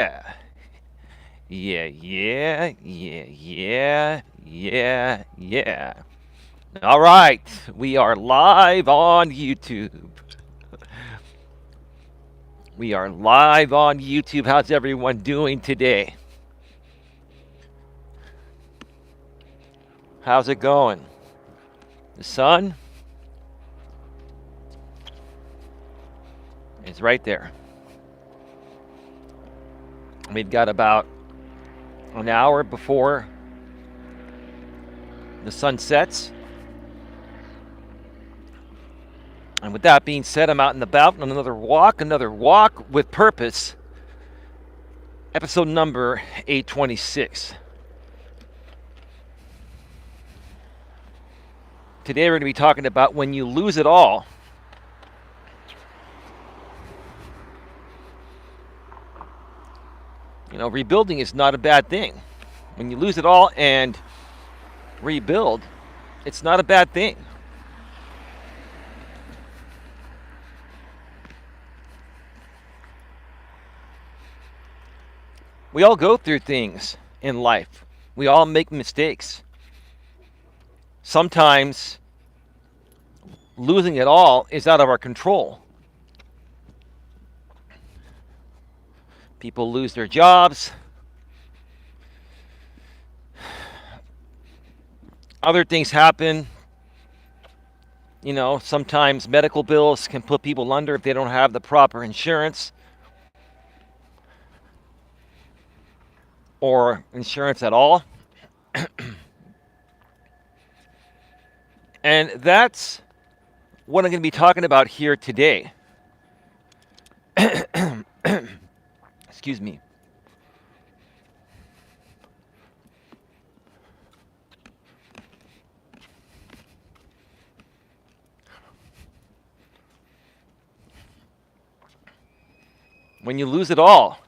Yeah, yeah, yeah, yeah, yeah, yeah. All right, we are live on YouTube. We are live on YouTube. How's everyone doing today? How's it going? The sun is right there. We've got about an hour before the sun sets. And with that being said, I'm out and about on another walk with purpose. Episode number 826. Today we're going to be talking about when you lose it all. Rebuilding is not a bad thing. When you lose it all and rebuild, it's not a bad thing. We all go through things in life. We all make mistakes. Sometimes losing it all is out of our control. People lose their jobs. Other things happen. Sometimes medical bills can put people under if they don't have the proper insurance or insurance at all. And that's what I'm going to be talking about here today. Excuse me. When you lose it all,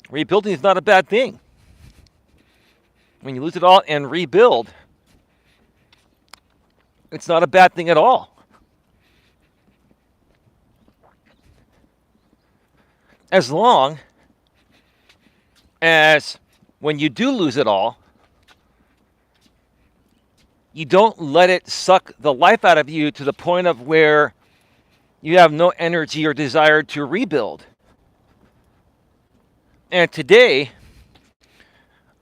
rebuilding is not a bad thing. When you lose it all and rebuild, it's not a bad thing at all. As long as when you do lose it all, you don't let it suck the life out of you to the point of where you have no energy or desire to rebuild. And today,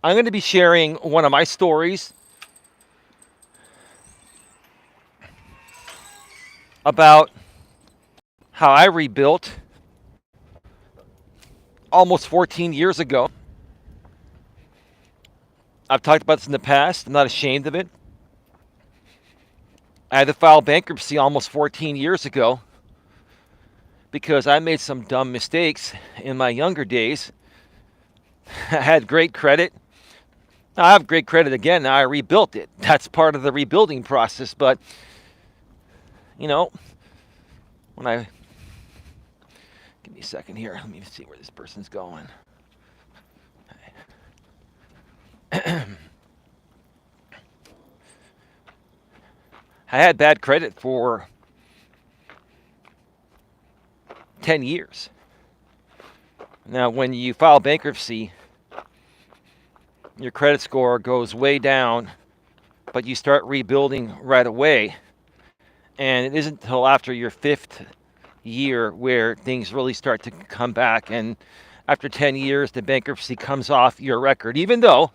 I'm going to be sharing one of my stories about how I rebuilt almost 14 years ago. I've talked about this in the past. I'm not ashamed of it. I had to file bankruptcy almost 14 years ago because I made some dumb mistakes in my younger days. I had great credit. Now, I have great credit again. Now I rebuilt it. That's part of the rebuilding process. But, when I... Give me a second here. Let me see where this person's going. I had bad credit for 10 years. Now, when you file bankruptcy, your credit score goes way down, but you start rebuilding right away. And it isn't until after your 5th year where things really start to come back. And after 10 years, the bankruptcy comes off your record, even though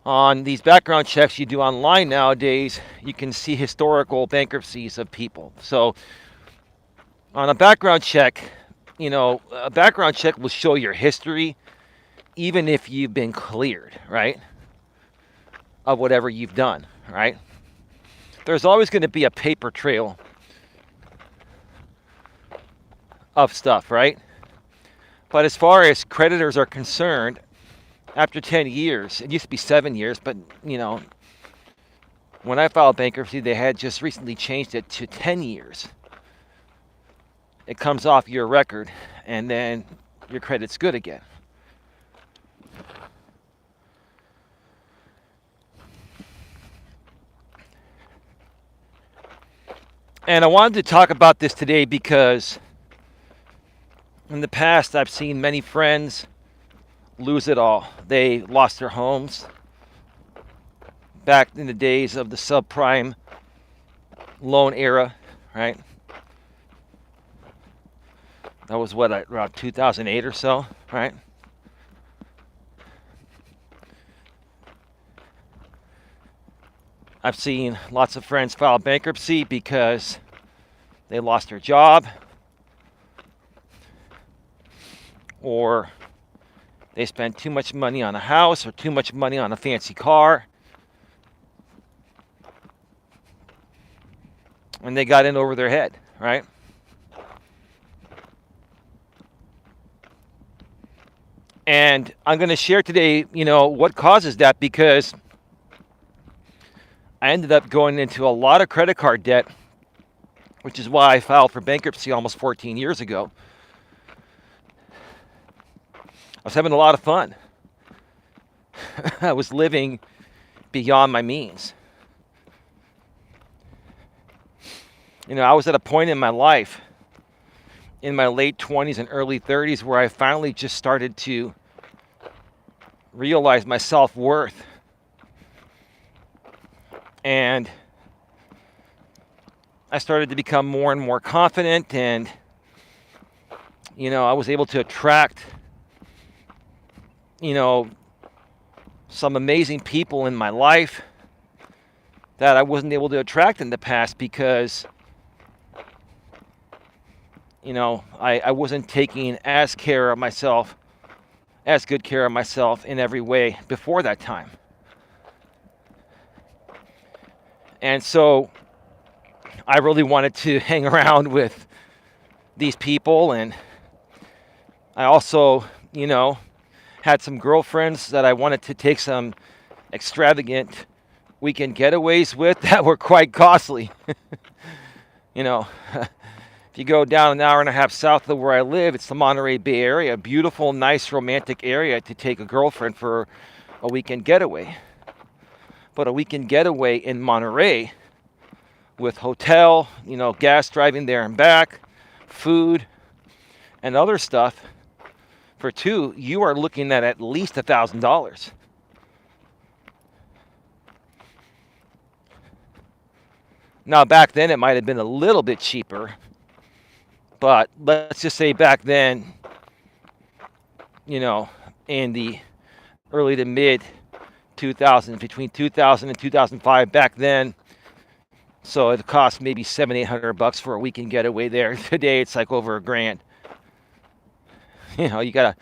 on these background checks you do online nowadays, you can see historical bankruptcies of people. So on a background check, a background check will show your history, even if you've been cleared, right, of whatever you've done, right? There's always going to be a paper trail of stuff, right? But as far as creditors are concerned, after 10 years, it used to be 7 years, but, when I filed bankruptcy, they had just recently changed it to 10 years. It comes off your record, and then your credit's good again. And I wanted to talk about this today because in the past I've seen many friends lose it all. They lost their homes back in the days of the subprime loan era, right? That was what, around 2008 or so, right? I've seen lots of friends file bankruptcy because they lost their job, or they spent too much money on a house or too much money on a fancy car, and they got in over their head, right? And I'm going to share today, what causes that, because I ended up going into a lot of credit card debt, which is why I filed for bankruptcy almost 14 years ago. I was having a lot of fun. I was living beyond my means. I was at a point in my life, in my late 20s and early 30s, where I finally just started to realize my self-worth. And I started to become more and more confident, and I was able to attract some amazing people in my life that I wasn't able to attract in the past because I wasn't taking as good care of myself in every way before that time. And so I really wanted to hang around with these people, and I also, had some girlfriends that I wanted to take some extravagant weekend getaways with that were quite costly. If you go down an hour and a half south of where I live, it's the Monterey Bay Area, a beautiful, nice, romantic area to take a girlfriend for a weekend getaway. But a weekend getaway in Monterey with hotel, gas driving there and back, food, and other stuff, for two, you are looking at least $1,000. Now, back then, it might have been a little bit cheaper, but let's just say back then, in the early to mid 2000s, between 2000 and 2005, back then, so it cost maybe $700-800 for a weekend getaway there. Today, it's like over $1,000. You got to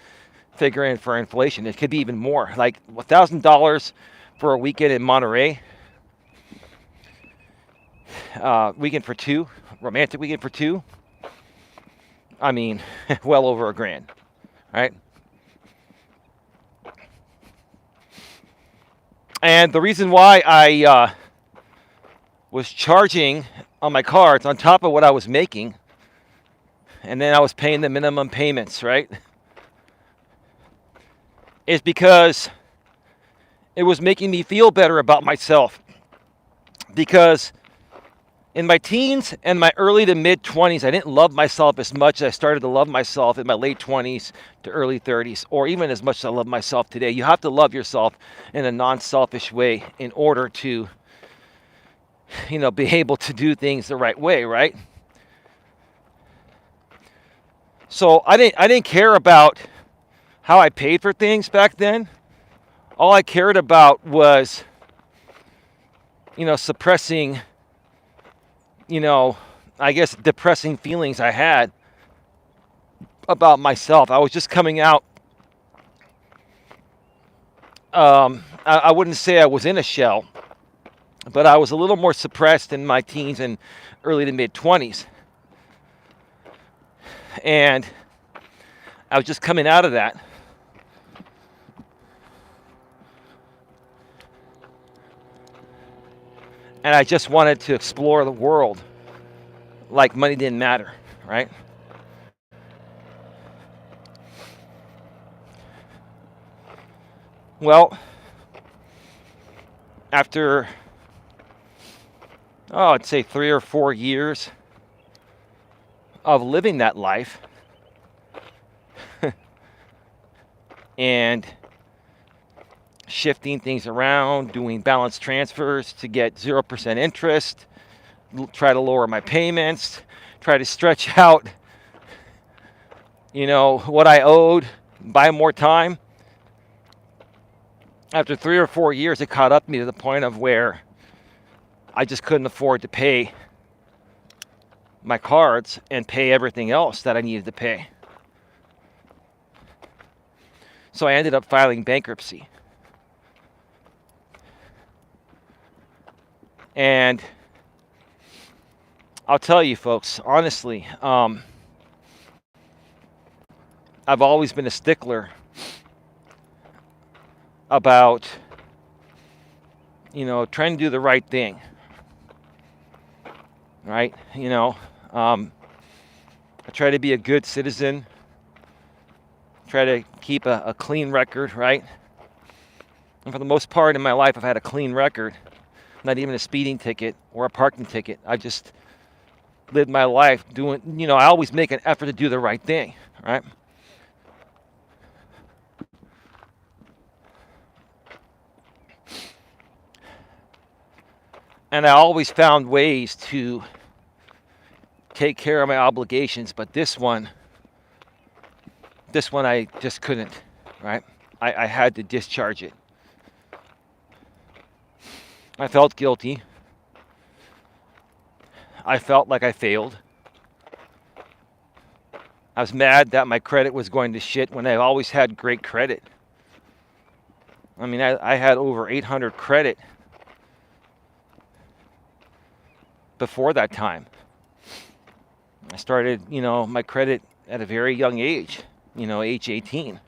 figure in for inflation. It could be even more, like $1,000 for a weekend in Monterey. Weekend for two, romantic weekend for two. I mean, well over $1,000, right? And the reason why I was charging on my cards on top of what I was making, and then I was paying the minimum payments, right, is because it was making me feel better about myself. Because in my teens and my early to mid 20s, I didn't love myself as much as I started to love myself in my late 20s to early 30s, or even as much as I love myself today. You have to love yourself in a non-selfish way in order to, be able to do things the right way, right? So I didn't care about how I paid for things back then. All I cared about was, suppressing, I guess depressing feelings I had about myself. I was just coming out. I wouldn't say I was in a shell, but I was a little more suppressed in my teens and early to mid 20s. And I was just coming out of that. And I just wanted to explore the world like money didn't matter, right? Well, after, I'd say 3 or 4 years of living that life and shifting things around, doing balance transfers to get 0% interest, try to lower my payments, try to stretch out, what I owed, buy more time. After 3 or 4 years, it caught up to me to the point of where I just couldn't afford to pay my cards and pay everything else that I needed to pay. So I ended up filing bankruptcy. And I'll tell you folks, honestly, I've always been a stickler about, trying to do the right thing. Right? I try to be a good citizen. Try to keep a clean record, right? And for the most part in my life, I've had a clean record. Not even a speeding ticket or a parking ticket. I just lived my life doing, I always make an effort to do the right thing, right? And I always found ways to take care of my obligations, but this one I just couldn't, right? I had to discharge it. I felt guilty. I felt like I failed. I was mad that my credit was going to shit when I always had great credit. I mean, I had over 800 credit before that time. I started, my credit at a very young age, age 18.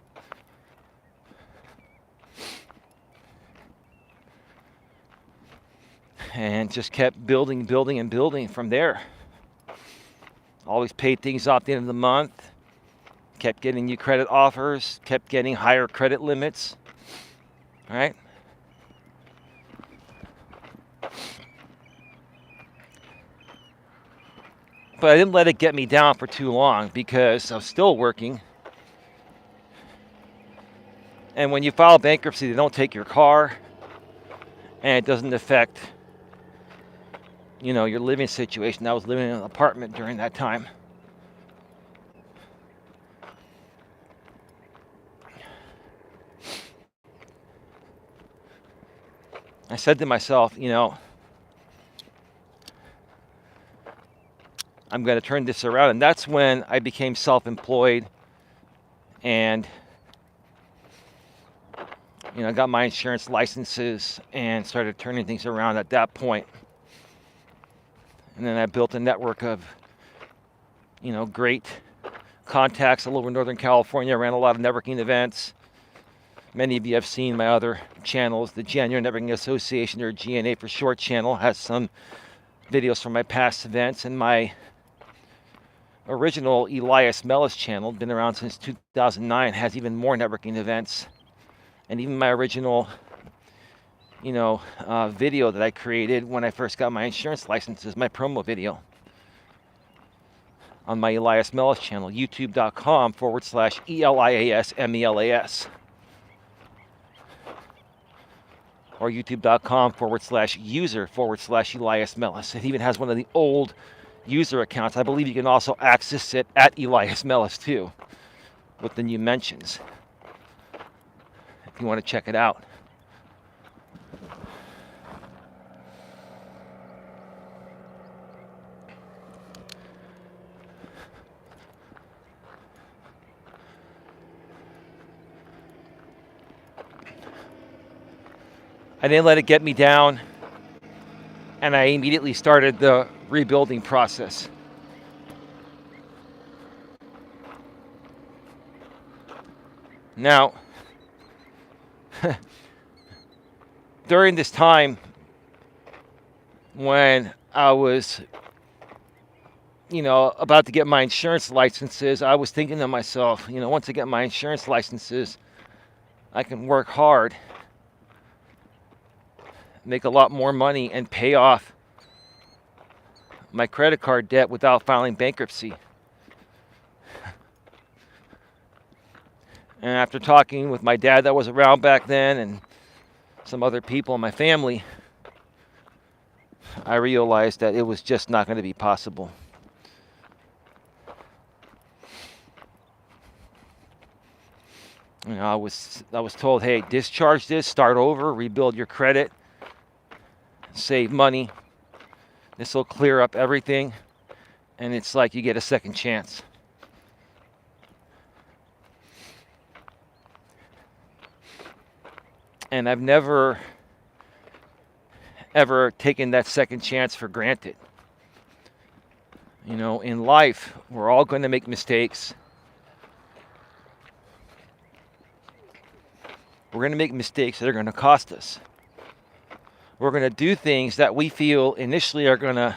And just kept building from there. Always paid things off at the end of the month. Kept getting new credit offers. Kept getting higher credit limits. Right? But I didn't let it get me down for too long because I was still working. And when you file bankruptcy, they don't take your car. And it doesn't affect, your living situation. I was living in an apartment during that time. I said to myself, I'm going to turn this around. And that's when I became self-employed and, got my insurance licenses and started turning things around at that point. And then I built a network of, great contacts all over Northern California. I ran a lot of networking events. Many of you have seen my other channels. The January Networking Association, or GNA for short channel, has some videos from my past events. And my original Elias Melas channel, been around since 2009, has even more networking events. And even my original, video that I created when I first got my insurance licenses, my promo video on my Elias Melas channel, youtube.com/ELIASMELAS. Or youtube.com/user/Elias Melas. It even has one of the old user accounts. I believe you can also access it at Elias Melas too, with the new mentions, if you want to check it out. I didn't let it get me down, and I immediately started the rebuilding process. Now, during this time when I was, about to get my insurance licenses, I was thinking to myself, once I get my insurance licenses, I can work hard, make a lot more money, and pay off my credit card debt without filing bankruptcy. And after talking with my dad that was around back then and some other people in my family, I realized that it was just not going to be possible. I was told, hey, discharge this, start over, rebuild your credit, save money. This will clear up everything. And it's like you get a second chance. And I've never, ever taken that second chance for granted. In life, we're all going to make mistakes. We're going to make mistakes that are going to cost us. We're going to do things that we feel initially are going to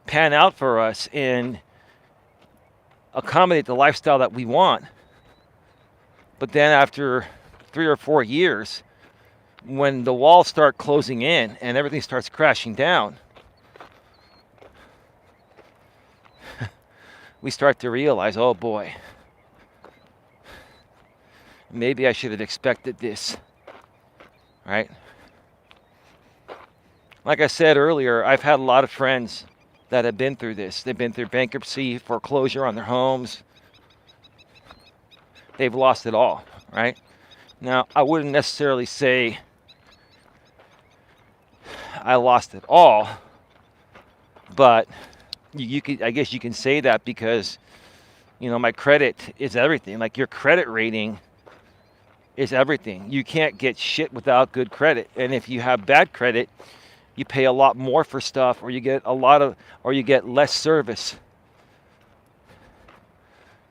pan out for us and accommodate the lifestyle that we want. But then after 3 or 4 years, when the walls start closing in and everything starts crashing down, we start to realize, oh boy, maybe I should have expected this, right? Like I said earlier, I've had a lot of friends that have been through this. They've been through bankruptcy, foreclosure on their homes. They've lost it all, right? Now, I wouldn't necessarily say I lost it all, but I guess you can say that because, my credit is everything. Like your credit rating is everything. You can't get shit without good credit. And if you have bad credit, you pay a lot more for stuff, or you get less service,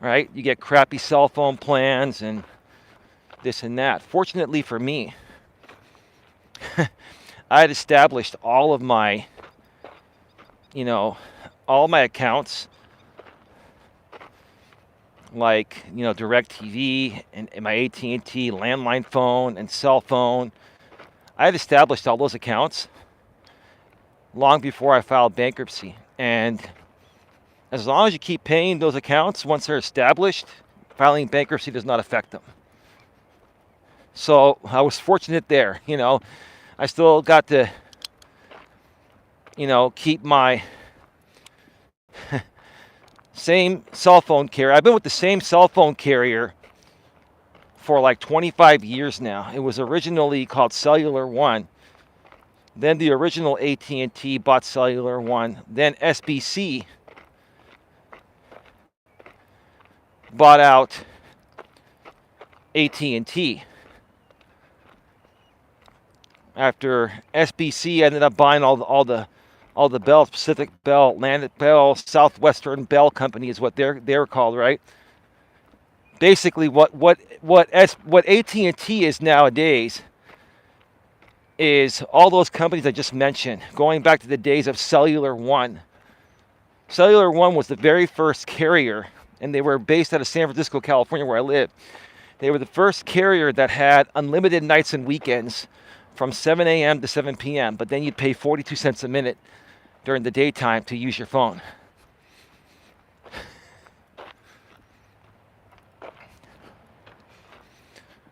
right? You get crappy cell phone plans and this and that. Fortunately for me, I had established all of my, all my accounts, like, DirecTV and my AT&T landline phone and cell phone. I had established all those accounts long before I filed bankruptcy. And as long as you keep paying those accounts once they're established, filing bankruptcy does not affect them. So I was fortunate there. I still got to, keep my same cell phone carrier. I've been with the same cell phone carrier for like 25 years now. It was originally called Cellular One. Then the original AT&T bought Cellular One. Then SBC bought out AT&T. After SBC ended up buying all the Bell, Pacific Bell, Atlantic Bell, Southwestern Bell Company is what they're called, right? Basically, what AT&T is nowadays is all those companies I just mentioned, going back to the days of Cellular One. Cellular One was the very first carrier, and they were based out of San Francisco, California, where I live. They were the first carrier that had unlimited nights and weekends from 7 a.m. to 7 p.m., but then you'd pay 42 cents a minute during the daytime to use your phone.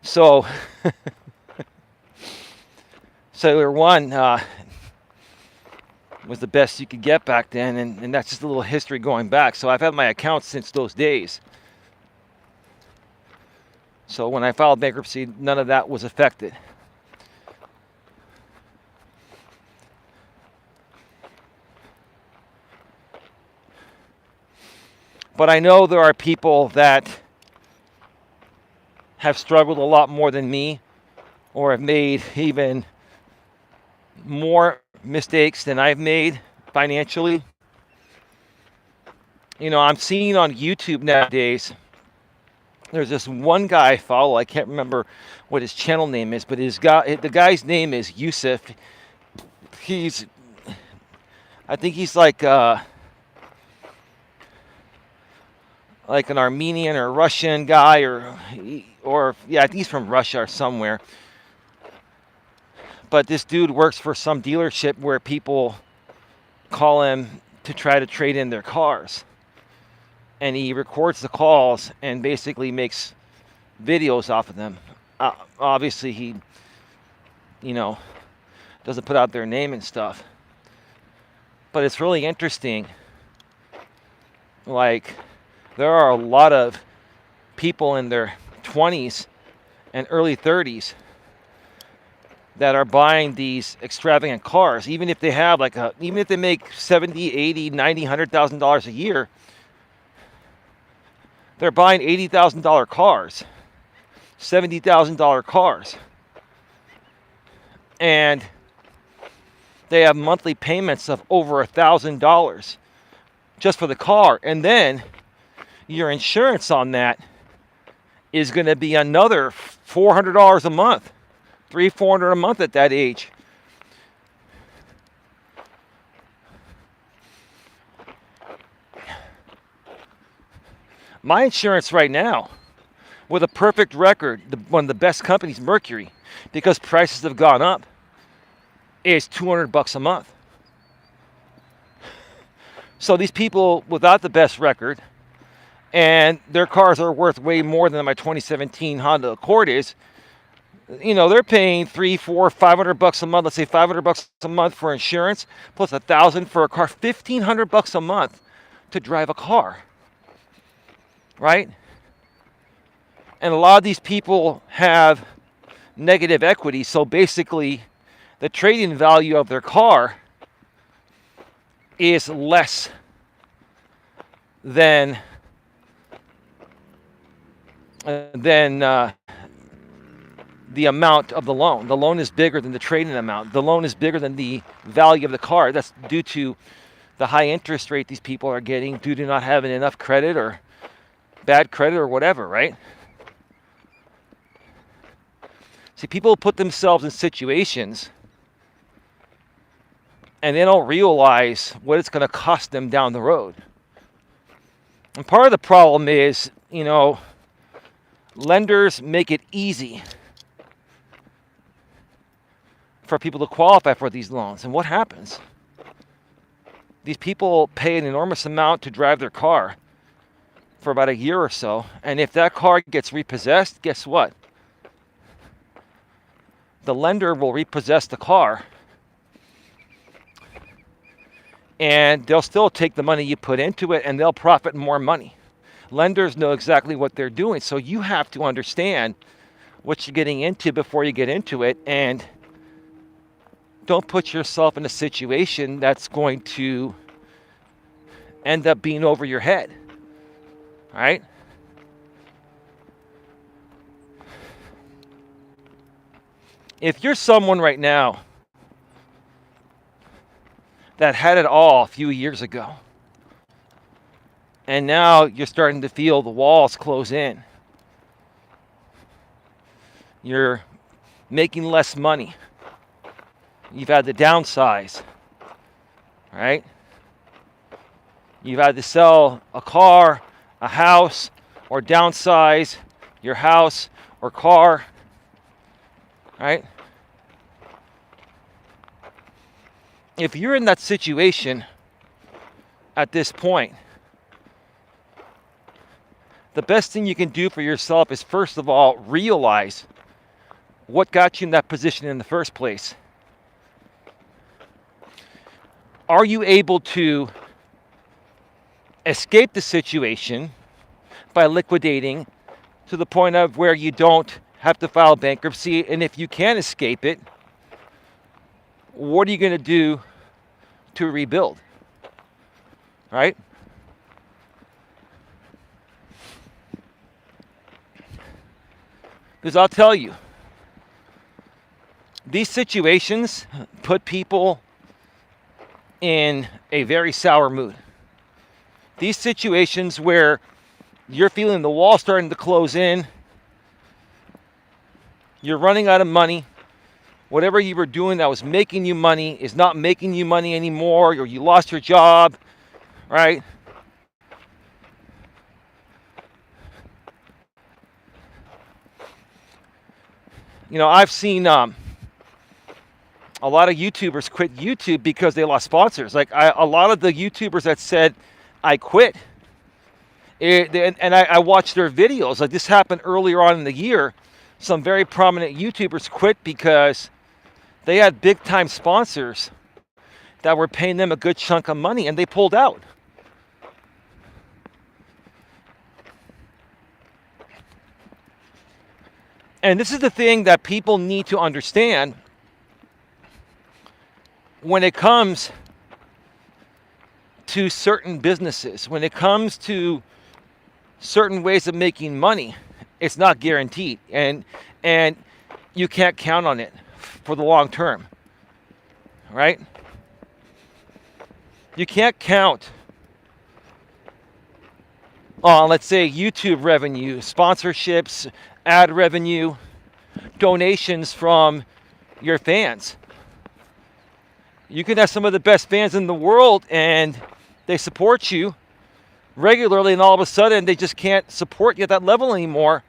So, Cellular One was the best you could get back then, and that's just a little history going back. So I've had my account since those days. So when I filed bankruptcy, none of that was affected. But I know there are people that have struggled a lot more than me, or have made even more mistakes than I've made financially. I'm seeing on YouTube nowadays, there's this one guy I follow. I can't remember what his channel name is, but the guy's name is Yusuf. I think he's like an Armenian or Russian guy, or yeah, I think he's from Russia or somewhere. But this dude works for some dealership where people call him to try to trade in their cars. And he records the calls and basically makes videos off of them. Obviously, he, you know, doesn't put out their name and stuff. But it's really interesting. Like, there are a lot of people in their 20s and early 30s that are buying these extravagant cars, even if they have even if they make 70, 80, 90, $100,000 a year, they're buying $80,000 cars, $70,000 cars. And they have monthly payments of over $1,000 just for the car. And then your insurance on that is going to be another $400 a month, $300-400 a month at that age. My insurance right now, with a perfect record, one of the best companies, Mercury, because prices have gone up, is $200 a month. So these people without the best record, and their cars are worth way more than my 2017 Honda Accord is, they're paying $300, $400, $500 a month. Let's say $500 a month for insurance, plus $1,000 for a car, $1,500 a month to drive a car, right? And a lot of these people have negative equity, so basically, the trading value of their car is less than the amount of the loan. The loan is bigger than the trading amount. The loan is bigger than the value of the car. That's due to the high interest rate these people are getting due to not having enough credit or bad credit or whatever, right? See, people put themselves in situations and they don't realize what it's going to cost them down the road. And part of the problem is, lenders make it easy for people to qualify for these loans. And what happens? These people pay an enormous amount to drive their car for about a year or so. And if that car gets repossessed, guess what? The lender will repossess the car. And they'll still take the money you put into it, and they'll profit more money. Lenders know exactly what they're doing, so you have to understand what you're getting into before you get into it, and don't put yourself in a situation that's going to end up being over your head, all right? If you're someone right now that had it all a few years ago, and now you're starting to feel the walls close in, you're making less money, you've had to downsize, right? You've had to sell a car, a house, or downsize your house or car, right? If you're in that situation at this point, the best thing you can do for yourself is, first of all, realize what got you in that position in the first place. Are you able to escape the situation by liquidating to the point of where you don't have to file bankruptcy? And if you can escape it, what are you going to do to rebuild? Right? Because I'll tell you, these situations put people in a very sour mood. These situations where you're feeling the wall starting to close in, you're running out of money, whatever you were doing that was making you money is not making you money anymore, or you lost your job, right? I've seen a lot of YouTubers quit YouTube because they lost sponsors. A lot of the YouTubers that said, I quit, And I watched their videos. Like this happened earlier on in the year. Some very prominent YouTubers quit because they had big time sponsors that were paying them a good chunk of money, and they pulled out. And this is the thing that people need to understand when it comes to certain businesses, when it comes to certain ways of making money. It's not guaranteed, and you can't count on it for the long term, right? You can't count on, let's say, YouTube revenue, sponsorships, ad revenue, donations from your fans. You can have some of the best fans in the world and they support you regularly, and all of a sudden they just can't support you at that level anymore.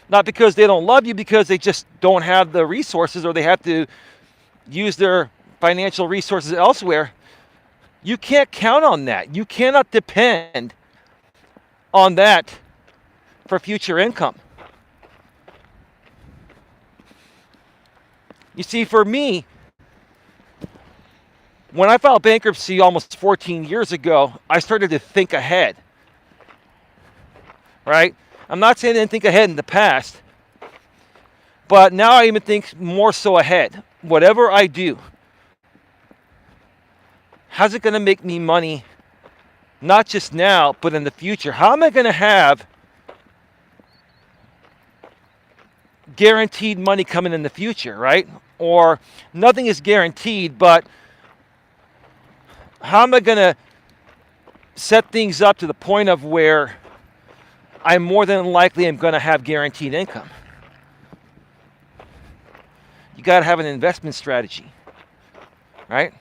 Not because they don't love you, because they just don't have the resources, or they have to use their financial resources elsewhere. You can't count on that. You cannot depend on that for future income. You see, for me, when I filed bankruptcy almost 14 years ago, I started to think ahead, right? I'm not saying I didn't think ahead in the past, but now I even think more so ahead. Whatever I do, how's it going to make me money, not just now, but in the future? How am I going to have guaranteed money coming in the future, right? Or nothing is guaranteed, but how am I going to set things up to the point of where I more than likely am going to have guaranteed income? You got to have an investment strategy, right?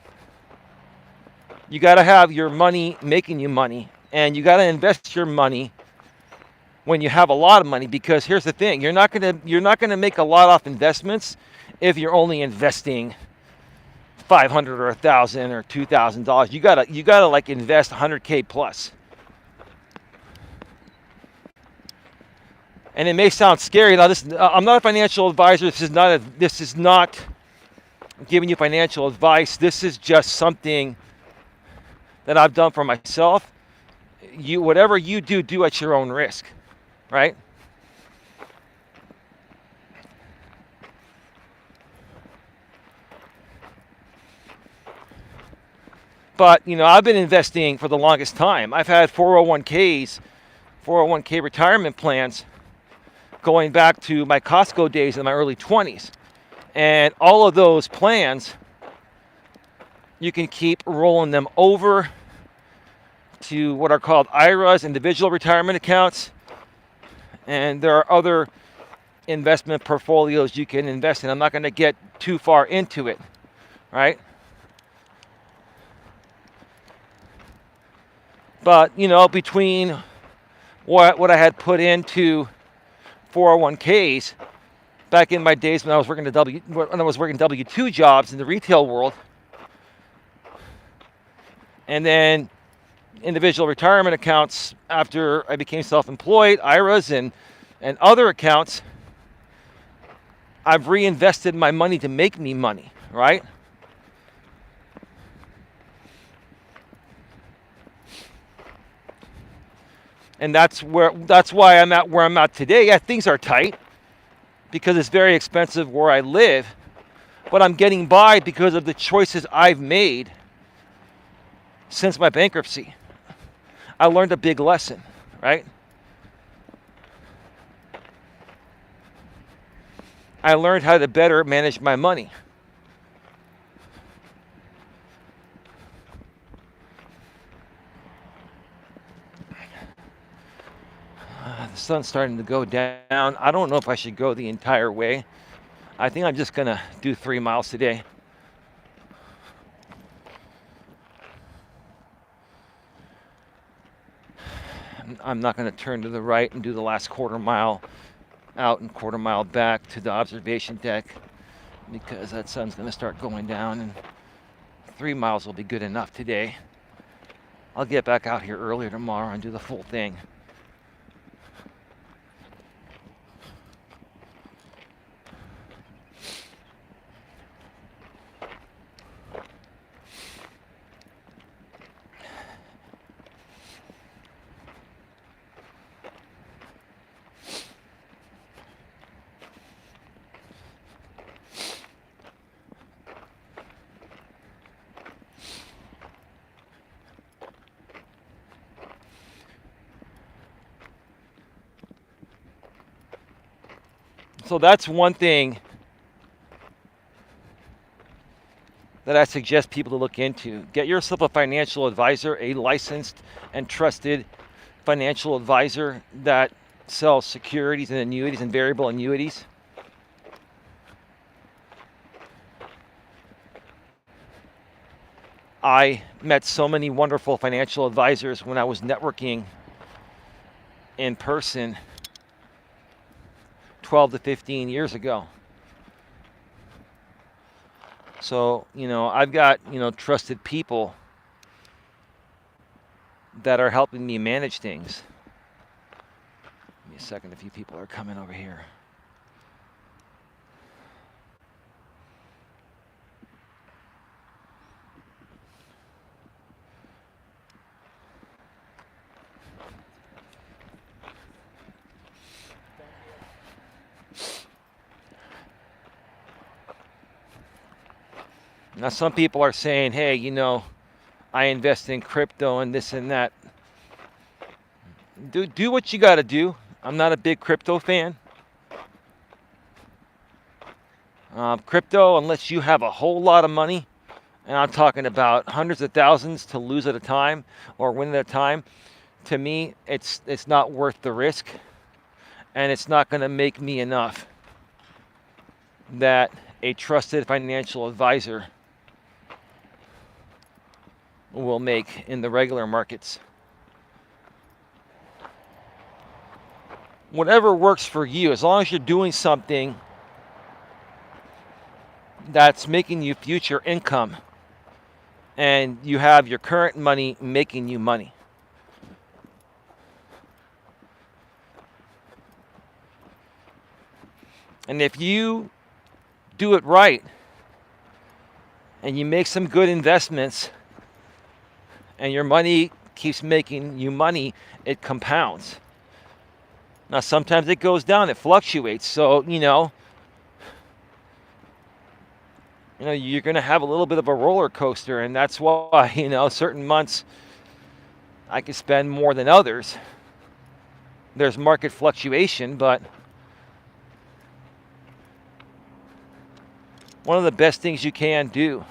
You got to have your money making you money, and you got to invest your money when you have a lot of money, because here's the thing, you're not going to make a lot off investments if you're only investing $500 or $1,000 or $2,000. You gotta like invest $100K plus. And it may sound scary. Now, I'm not a financial advisor. This is not giving you financial advice. This is just something that I've done for myself. Whatever you do at your own risk, right? But, I've been investing for the longest time. I've had 401k retirement plans going back to my Costco days in my early 20s. And all of those plans, you can keep rolling them over to what are called IRAs, individual retirement accounts. And there are other investment portfolios you can invest in. I'm not going to get too far into it, right? But, between what I had put into 401ks back in my days when I was working W-2 jobs in the retail world, and then individual retirement accounts after I became self-employed, IRAs and other accounts, I've reinvested my money to make me money, right? And that's why I'm at where I'm at today. Yeah, things are tight because it's very expensive where I live, but I'm getting by because of the choices I've made since my bankruptcy. I learned a big lesson, right? I learned how to better manage my money. The sun's starting to go down. I don't know if I should go the entire way. I think I'm just going to do 3 miles today. I'm not going to turn to the right and do the last quarter mile out and quarter mile back to the observation deck, because that sun's going to start going down, and 3 miles will be good enough today. I'll get back out here earlier tomorrow and do the full thing. So that's one thing that I suggest people to look into. Get yourself a financial advisor, a licensed and trusted financial advisor that sells securities and annuities and variable annuities. I met so many wonderful financial advisors when I was networking in person 12 to 15 years ago. So, I've got, trusted people that are helping me manage things. Give me a second, a few people are coming over here. Now, some people are saying, hey, I invest in crypto and this and that. Do what you got to do. I'm not a big crypto fan. Crypto, unless you have a whole lot of money, and I'm talking about hundreds of thousands to lose at a time or win at a time, to me, it's not worth the risk, and it's not going to make me enough that a trusted financial advisor will make in the regular markets. Whatever works for you, as long as you're doing something that's making you future income and you have your current money making you money. And if you do it right and you make some good investments and your money keeps making you money, it compounds. Now, sometimes it goes down, it fluctuates. So, you're going to have a little bit of a roller coaster, and that's why, certain months I could spend more than others. There's market fluctuation, but one of the best things you can do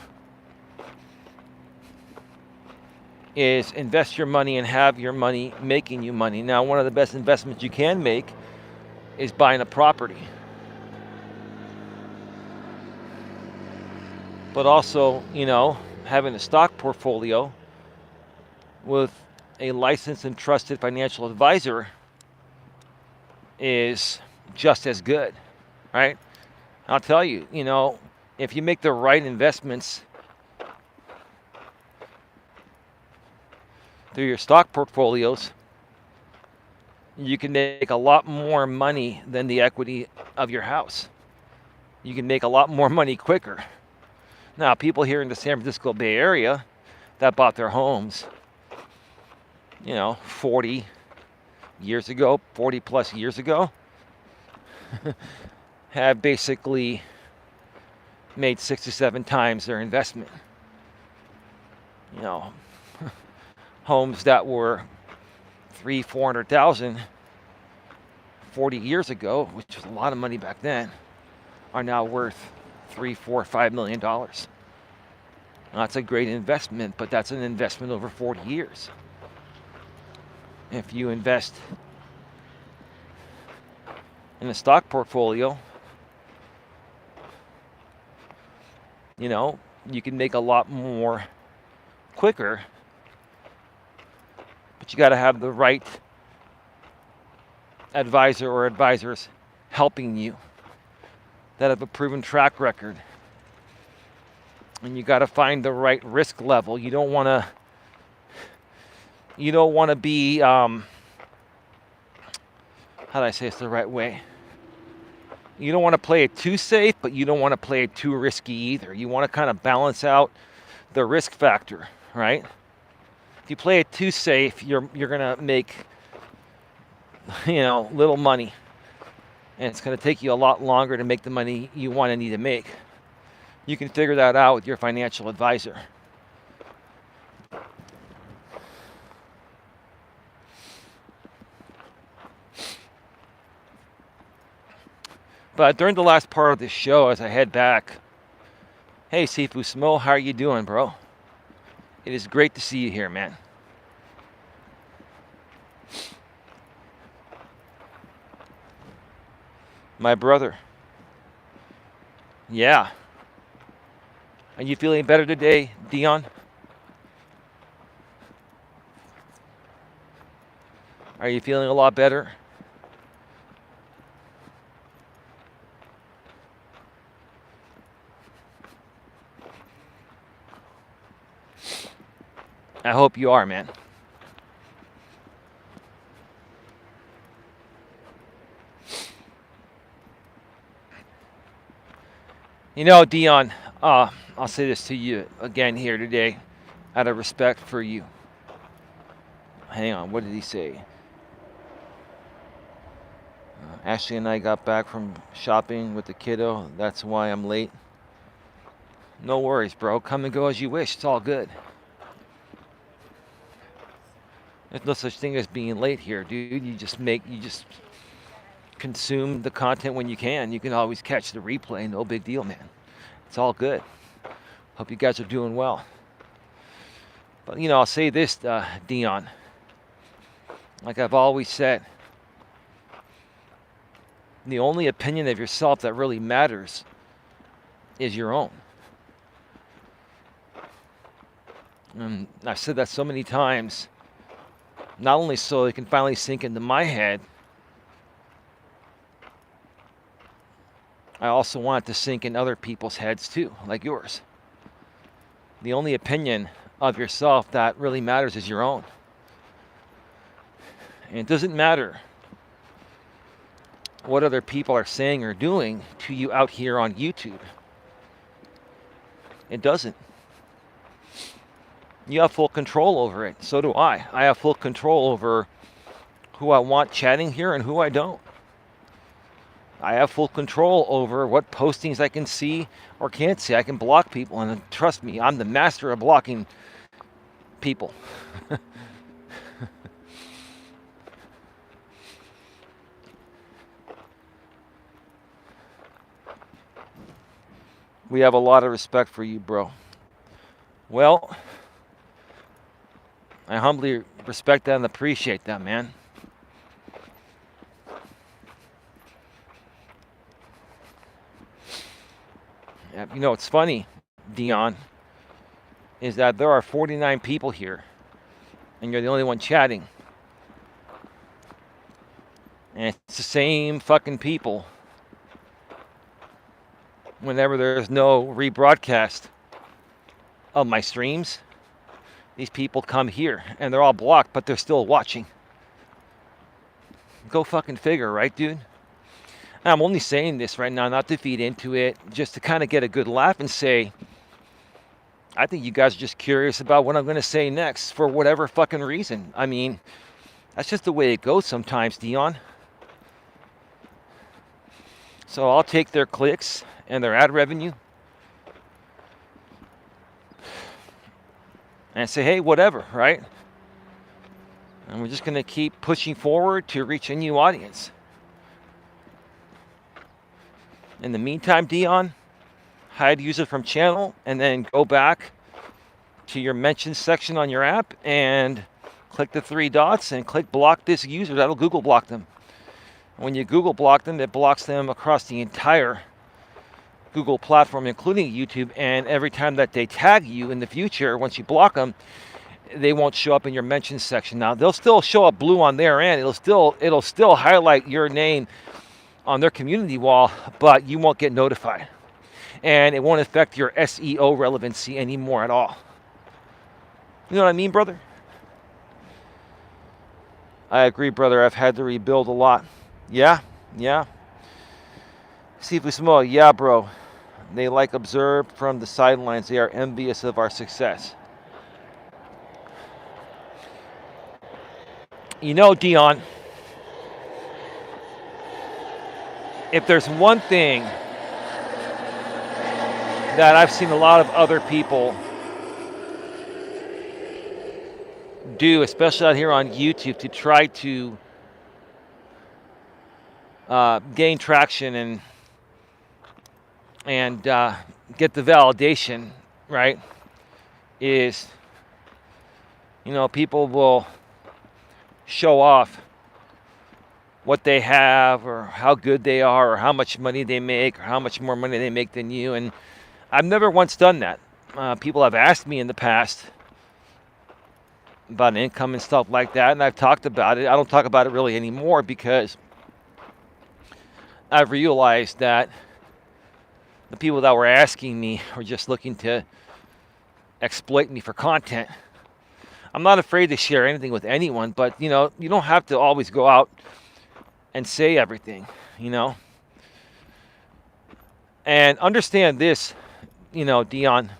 is invest your money and have your money making you money. Now, one of the best investments you can make is buying a property. But also, having a stock portfolio with a licensed and trusted financial advisor is just as good, right? I'll tell you, if you make the right investments through your stock portfolios, you can make a lot more money than the equity of your house. You can make a lot more money quicker. Now, people here in the San Francisco Bay Area that bought their homes, 40 years ago, 40 plus years ago, have basically made 6 to 7 times their investment. Homes that were $300,000-$400,000 40 years ago, which was a lot of money back then, are now worth $3, $4, $5 million. Now, that's a great investment, but that's an investment over 40 years. If you invest in a stock portfolio, you can make a lot more quicker, but you got to have the right advisor or advisors helping you that have a proven track record. And you got to find the right risk level. You don't want to You don't want to be, how do I say this the right way? You don't want to play it too safe, but you don't want to play it too risky either. You want to kind of balance out the risk factor, right? If you play it too safe, you're gonna make, little money, and it's gonna take you a lot longer to make the money you want to need to make. You can figure that out with your financial advisor. But during the last part of this show, as I head back, hey Sifu Smo, how are you doing, bro? It is great to see you here, man. My brother. Yeah. Are you feeling better today, Dion? Are you feeling a lot better? I hope you are, man. Dion, I'll say this to you again here today, out of respect for you. Hang on, what did he say? Ashley and I got back from shopping with the kiddo. That's why I'm late. No worries, bro. Come and go as you wish. It's all good. There's no such thing as being late here, dude. You just consume the content when you can. You can always catch the replay. No big deal, man. It's all good. Hope you guys are doing well. But, I'll say this, Dion. Like I've always said, the only opinion of yourself that really matters is your own. And I've said that so many times, not only so it can finally sink into my head, I also want it to sink in other people's heads too, like yours. The only opinion of yourself that really matters is your own. And it doesn't matter what other people are saying or doing to you out here on YouTube. It doesn't. You have full control over it. So do I. I have full control over who I want chatting here and who I don't. I have full control over what postings I can see or can't see. I can block people, and trust me, I'm the master of blocking people. We have a lot of respect for you, bro. Well, I humbly respect that and appreciate that, man. Yeah, it's funny, Dion, is that there are 49 people here, and you're the only one chatting. And it's the same fucking people whenever there's no rebroadcast of my streams. These people come here, and they're all blocked, but they're still watching. Go fucking figure, right, dude? I'm only saying this right now not to feed into it, just to kind of get a good laugh and say, I think you guys are just curious about what I'm going to say next for whatever fucking reason. I mean, that's just the way it goes sometimes, Dion. So I'll take their clicks and their ad revenue and say, hey, whatever, right? And we're just going to keep pushing forward to reach a new audience. In the meantime, Dion, hide user from channel and then go back to your mentions section on your app and click the 3 dots and click block this user. That'll Google block them. When you Google block them, it blocks them across the entire Google platform, including YouTube. And every time that they tag you in the future, once you block them, they won't show up in your mentions section. Now, they'll still show up blue on their end. It'll still highlight your name on their community wall, but you won't get notified. And it won't affect your SEO relevancy anymore at all. You know what I mean, brother? I agree, brother. I've had to rebuild a lot. Yeah, yeah. Sifu Smo, yeah, bro. They like observe from the sidelines. They are envious of our success. You know, Dion, if there's one thing that I've seen a lot of other people do, especially out here on YouTube, to try to gain traction and get the validation, right, is, people will show off what they have or how good they are or how much money they make or how much more money they make than you. And I've never once done that. People have asked me in the past about income and stuff like that, and I've talked about it. I don't talk about it really anymore because I've realized that the people that were asking me were just looking to exploit me for content. I'm not afraid to share anything with anyone, but you don't have to always go out and say everything, And understand this, Dion,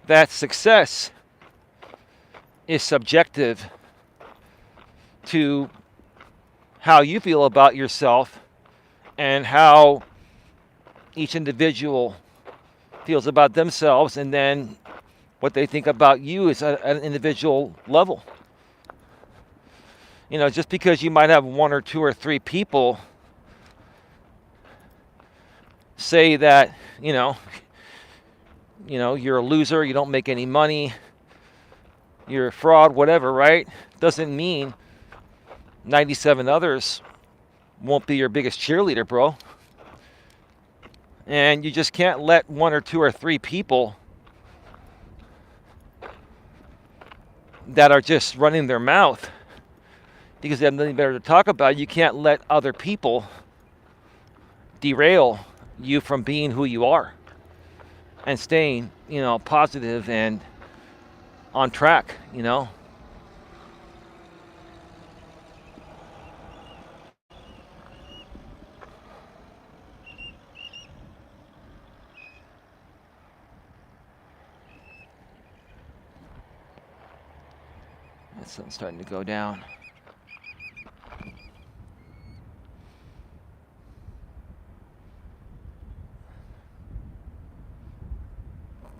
that success is subjective to how you feel about yourself and how each individual feels about themselves, and then what they think about you is at an individual level. Just because you might have one or two or three people say that, you're a loser, you don't make any money, you're a fraud, whatever, right? Doesn't mean 97 others won't be your biggest cheerleader, bro. And you just can't let one or two or three people that are just running their mouth because they have nothing better to talk about. You can't let other people derail you from being who you are and staying, positive and on track, That sun's starting to go down.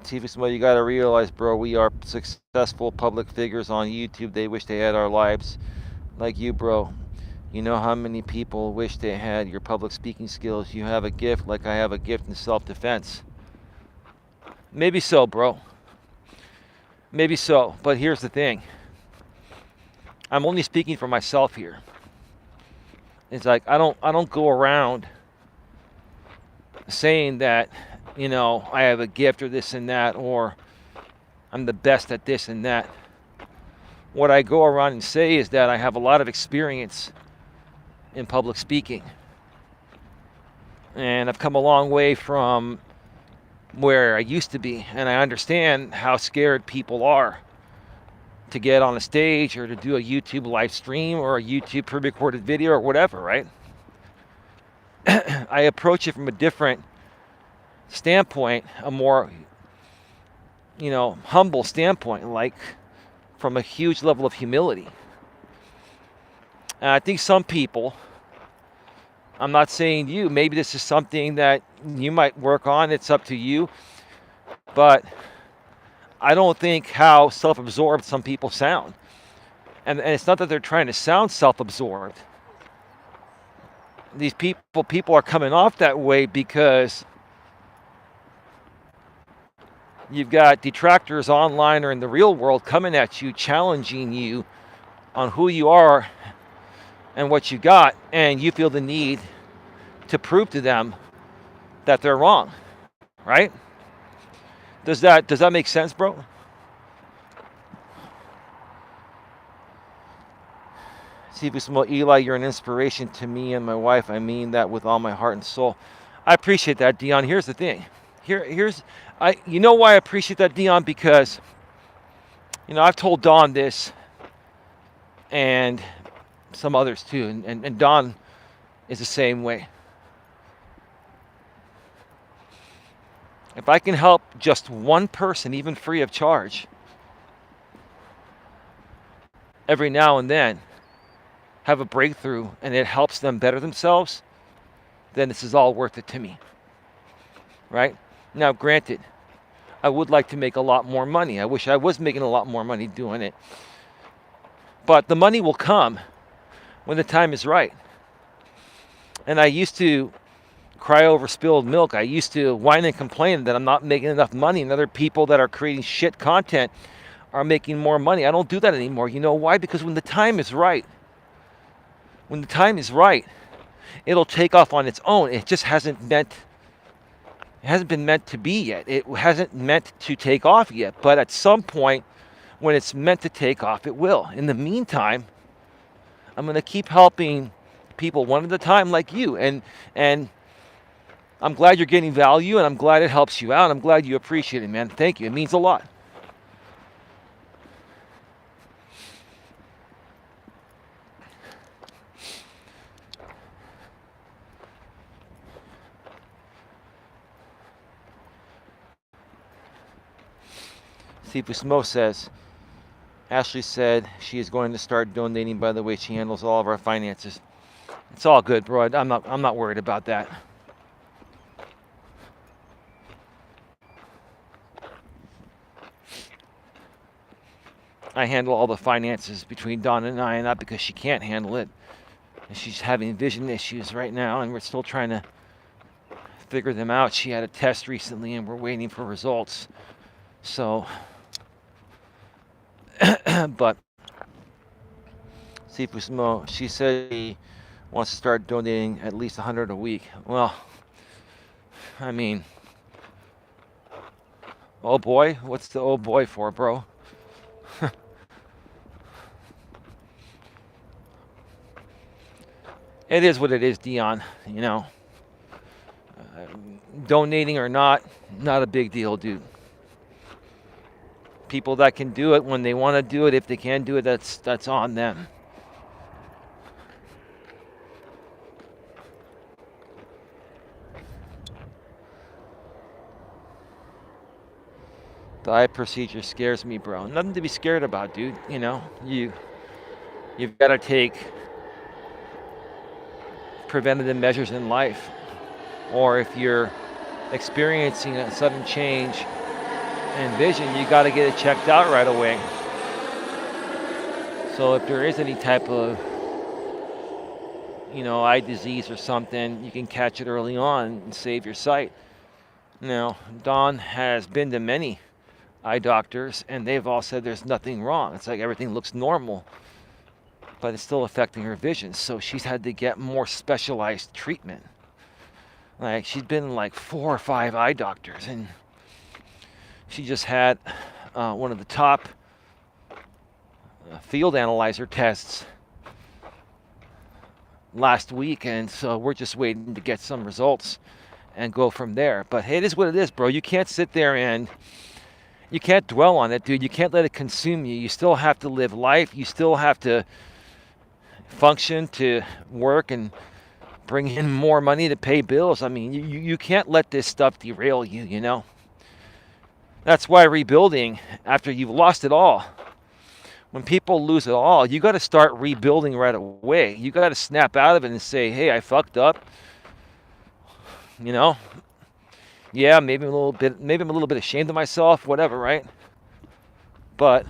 TV, you got to realize, bro, we are successful public figures on YouTube. They wish they had our lives like you, bro. You know how many people wish they had your public speaking skills? You have a gift like I have a gift in self-defense. Maybe so, bro. Maybe so. But here's the thing. I'm only speaking for myself here. It's like I don't go around saying that, I have a gift or this and that, or I'm the best at this and that. What I go around and say is that I have a lot of experience in public speaking. And I've come a long way from where I used to be. And I understand how scared people are to get on a stage or to do a YouTube live stream or a YouTube pre-recorded video or whatever, right? I approach it from a different standpoint, a more, humble standpoint, like from a huge level of humility. And I think some people, I'm not saying you, maybe this is something that you might work on, it's up to you, but I don't think how self-absorbed some people sound. And it's not that they're trying to sound self-absorbed. These people are coming off that way because you've got detractors online or in the real world coming at you, challenging you on who you are and what you got, and you feel the need to prove to them that they're wrong, right? Does that make sense, bro? See, Eli, you're an inspiration to me and my wife. I mean that with all my heart and soul. I appreciate that, Dion. Here's the thing. You know why I appreciate that, Dion? Because, I've told Dawn this and some others too. And Don is the same way. If I can help just one person, even free of charge, every now and then have a breakthrough and it helps them better themselves, then this is all worth it to me. Right? Now, granted, I would like to make a lot more money. I wish I was making a lot more money doing it. But the money will come when the time is right. And I used to cry over spilled milk. I used to whine and complain that I'm not making enough money, and other people that are creating shit content are making more money. I don't do that anymore. You know why? Because when the time is right, it'll take off on its own. It just hasn't been meant to be yet. It hasn't meant to take off yet. But at some point, when it's meant to take off, it will. In the meantime, I'm going to keep helping people one at a time like you. And I'm glad you're getting value, and I'm glad it helps you out. I'm glad you appreciate it, man. Thank you. It means a lot. Sifu Smo says, Ashley said she is going to start donating. By the way, she handles all of our finances. It's all good, bro. I'm not worried about that. I handle all the finances between Dawn and I, and not because she can't handle it. She's having vision issues right now, and we're still trying to figure them out. She had a test recently, and we're waiting for results. So, but Sifu Smo, she said she wants to start donating at least $100 a week. Well, I mean, oh boy, what's the oh boy for, bro? It is what it is, Dion. You know, donating or not a big deal, dude. People that can do it when they want to do it, if they can do it, that's on them. The eye procedure scares me, bro. Nothing to be scared about, dude. You know, you've got to take preventative measures in life, or if you're experiencing a sudden change in vision, you got to get it checked out right away. So if there is any type of, eye disease or something, you can catch it early on and save your sight. Now, Dawn has been to many eye doctors, and they've all said there's nothing wrong. It's like everything looks normal, but it's still affecting her vision. So she's had to get more specialized treatment. Like, she's been in like 4 or 5 eye doctors, and she just had one of the top field analyzer tests last week, and so we're just waiting to get some results and go from there. But hey, it is what it is, bro. You can't sit there and you can't dwell on it, dude. You can't let it consume you. You still have to live life. You still have to function, to work and bring in more money to pay bills. I mean, you can't let this stuff derail you, you know? That's why rebuilding, after you've lost it all, when people lose it all, you got to start rebuilding right away. You got to snap out of it and say, hey, I fucked up. You know? Yeah, maybe I'm a little bit ashamed of myself, whatever, right? But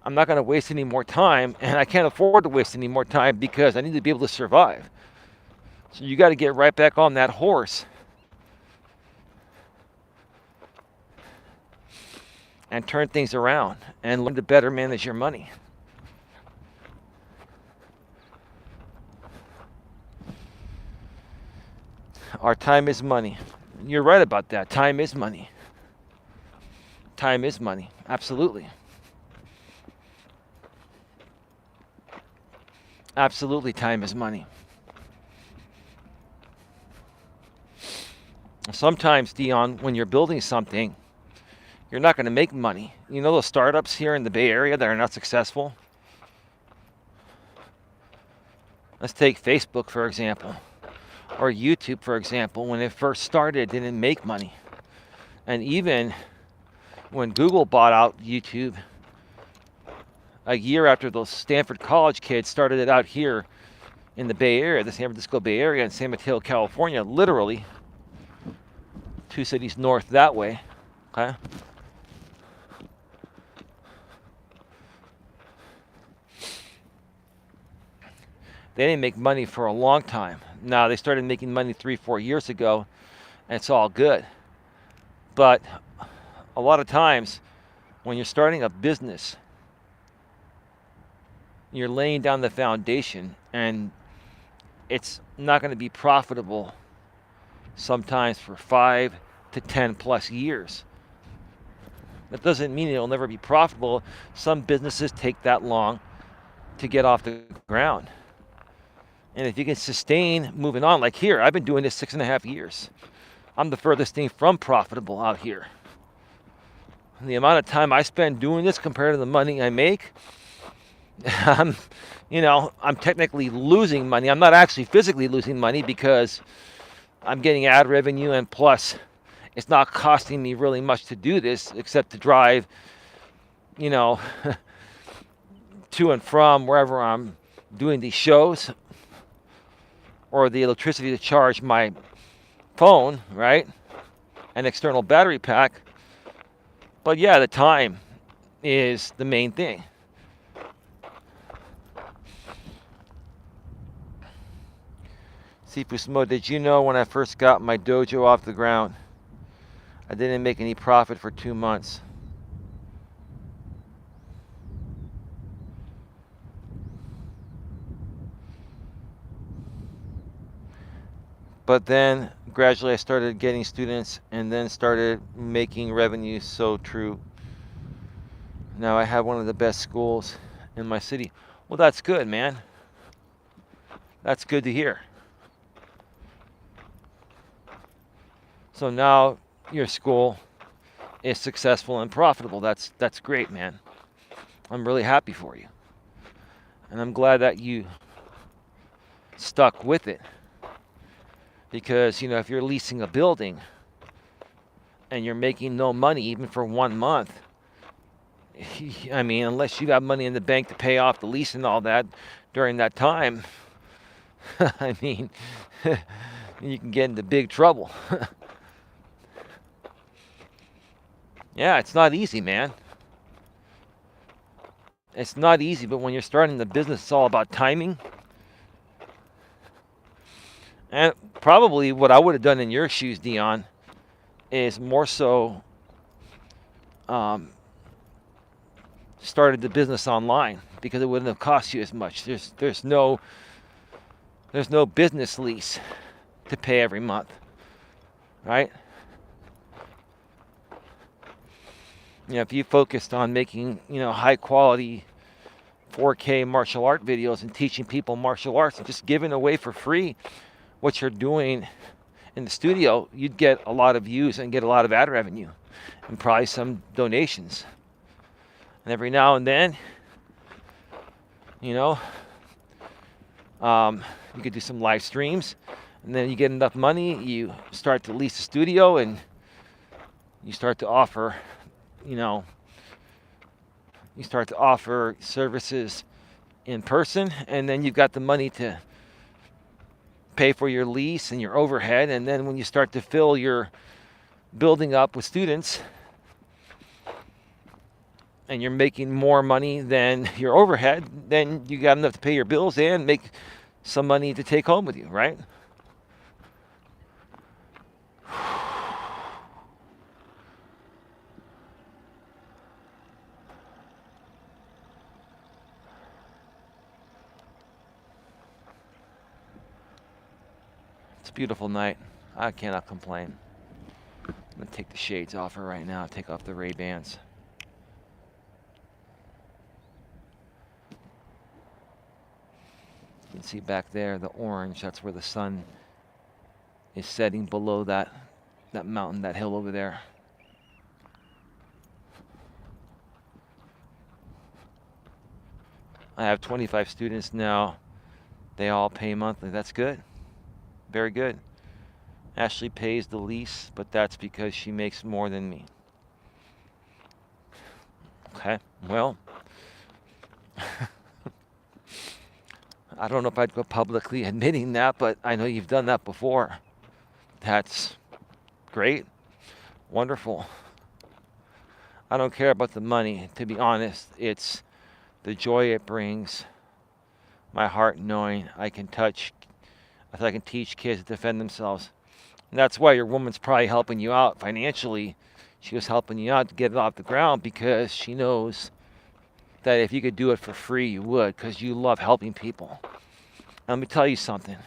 I'm not going to waste any more time, and I can't afford to waste any more time because I need to be able to survive. So you got to get right back on that horse and turn things around and learn to better manage your money. Our time is money. You're right about that. Time is money. Time is money. Absolutely. Absolutely, time is money. Sometimes, Dion, when you're building something, you're not going to make money. You know those startups here in the Bay Area that are not successful? Let's take Facebook, for example, or YouTube, for example. When it first started, it didn't make money. And even when Google bought out YouTube, a year after those Stanford College kids started it out here in the Bay Area, the San Francisco Bay Area, in San Mateo, California, literally 2 cities north that way, okay? They didn't make money for a long time. Now, they started making money 3-4 years ago, and it's all good. But a lot of times, when you're starting a business, you're laying down the foundation, and it's not going to be profitable sometimes for 5 to 10 plus years. That doesn't mean it'll never be profitable. Some businesses take that long to get off the ground. And if you can sustain moving on, like here, I've been doing this 6.5 years. I'm the furthest thing from profitable out here. And the amount of time I spend doing this compared to the money I make, I'm technically losing money. I'm not actually physically losing money because I'm getting ad revenue, and plus it's not costing me really much to do this except to drive, to and from wherever I'm doing these shows, or the electricity to charge my phone, right? An external battery pack. But yeah, the time is the main thing. Sifusmo, did you know when I first got my dojo off the ground, I didn't make any profit for 2 months? But then gradually I started getting students and then started making revenue. So true. Now I have one of the best schools in my city. Well, that's good, man. That's good to hear. So now your school is successful and profitable. That's great, man. I'm really happy for you. And I'm glad that you stuck with it. Because, if you're leasing a building and you're making no money even for 1 month, unless you got money in the bank to pay off the lease and all that during that time, you can get into big trouble. Yeah, it's not easy, man. It's not easy, but when you're starting the business, it's all about timing. And probably what I would have done in your shoes, Dion, is more so started the business online, because it wouldn't have cost you as much. There's no business lease to pay every month, right? If you focused on making high quality 4K martial art videos and teaching people martial arts and just giving away for free what you're doing in the studio, you'd get a lot of views and get a lot of ad revenue and probably some donations. And every now and then, you could do some live streams, and then you get enough money, you start to lease a studio, and you start to offer, services in person, and then you've got the money to pay for your lease and your overhead. And then when you start to fill your building up with students and you're making more money than your overhead, then you got enough to pay your bills and make some money to take home with you, right? It's a beautiful night. I cannot complain. I'm going to take the shades off her right now, take off the Ray-Bans. You can see back there the orange, that's where the sun is setting below that mountain, that hill over there. I have 25 students now. They all pay monthly. That's good. Very good. Ashley pays the least, but that's because she makes more than me. Okay, well, I don't know if I'd go publicly admitting that, but I know you've done that before. That's great. Wonderful. I don't care about the money, to be honest. It's the joy it brings, my heart knowing I can teach kids to defend themselves. And that's why your woman's probably helping you out financially. She was helping you out to get it off the ground because she knows that if you could do it for free, you would, because you love helping people. Let me tell you something.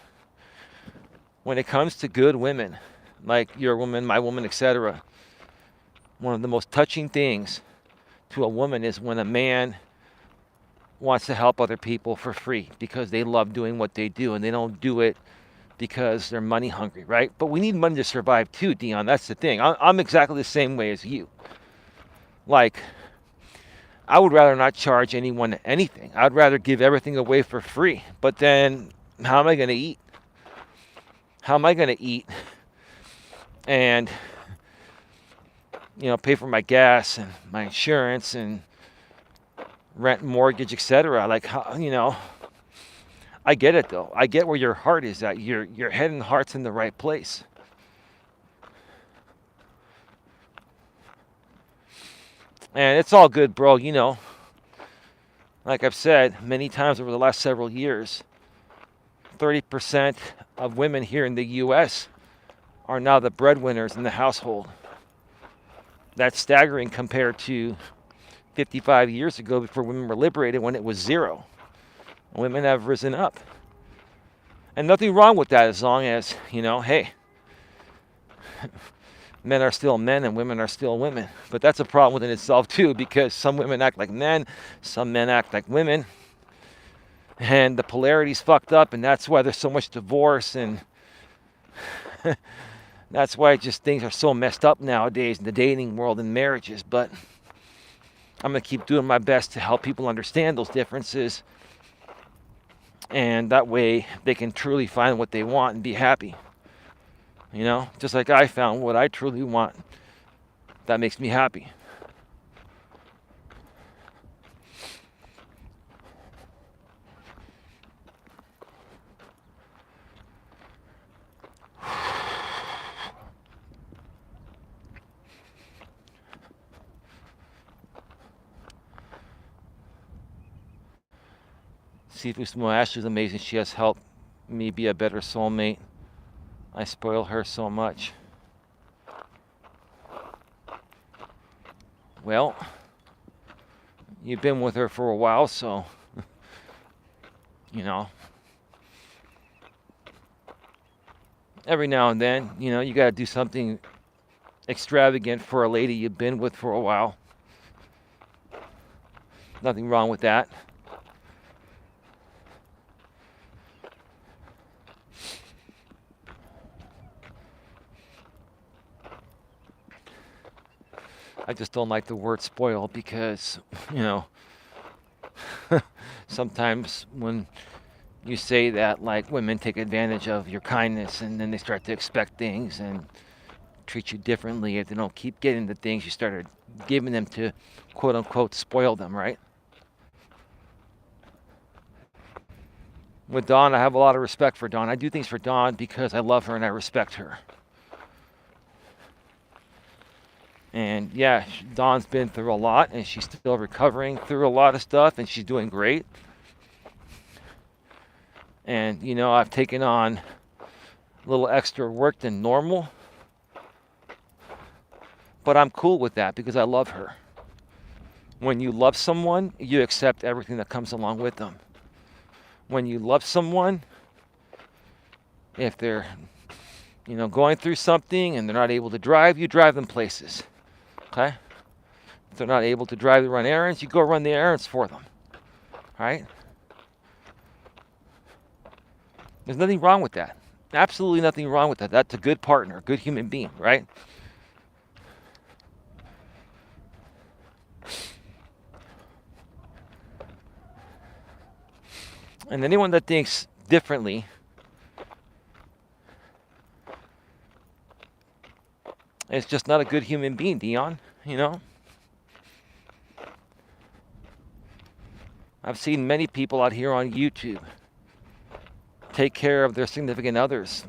When it comes to good women, like your woman, my woman, etc., one of the most touching things to a woman is when a man wants to help other people for free because they love doing what they do and they don't do it because they're money hungry, right? But we need money to survive too, Dion. That's the thing. I'm exactly the same way as you. Like, I would rather not charge anyone anything. I'd rather give everything away for free. But then, how am I going to eat? How am I going to eat and, pay for my gas and my insurance and rent, mortgage, etc.? Like, I get it though. I get where your heart is at. Your head and heart's in the right place. And it's all good, bro. Like I've said many times over the last several years, 30% of women here in the U.S. are now the breadwinners in the household. That's staggering compared to 55 years ago before women were liberated when it was zero. Women have risen up. And nothing wrong with that as long as, hey, men are still men and women are still women. But that's a problem within itself too, because some women act like men, some men act like women. And the polarity's fucked up, and that's why there's so much divorce, and that's why just things are so messed up nowadays in the dating world and marriages. But I'm going to keep doing my best to help people understand those differences, and that way they can truly find what they want and be happy. Just like I found what I truly want. That makes me happy. Sifu Smo Ashley's amazing. She has helped me be a better soulmate. I spoil her so much. Well, you've been with her for a while, so, every now and then, you got to do something extravagant for a lady you've been with for a while. Nothing wrong with that. I just don't like the word spoil because, sometimes when you say that, like, women take advantage of your kindness and then they start to expect things and treat you differently if they don't keep getting the things you started giving them to, quote unquote, spoil them, right? With Dawn, I have a lot of respect for Dawn. I do things for Dawn because I love her and I respect her. And yeah, Dawn's been through a lot and she's still recovering through a lot of stuff and she's doing great. And, I've taken on a little extra work than normal. But I'm cool with that because I love her. When you love someone, you accept everything that comes along with them. When you love someone, if they're, going through something and they're not able to drive, you drive them places. Okay? If they're not able to drive to run errands, you go run the errands for them. Right? There's nothing wrong with that. Absolutely nothing wrong with that. That's a good partner, a good human being, right? And anyone that thinks differently is just not a good human being, Dion, you know? I've seen many people out here on YouTube take care of their significant others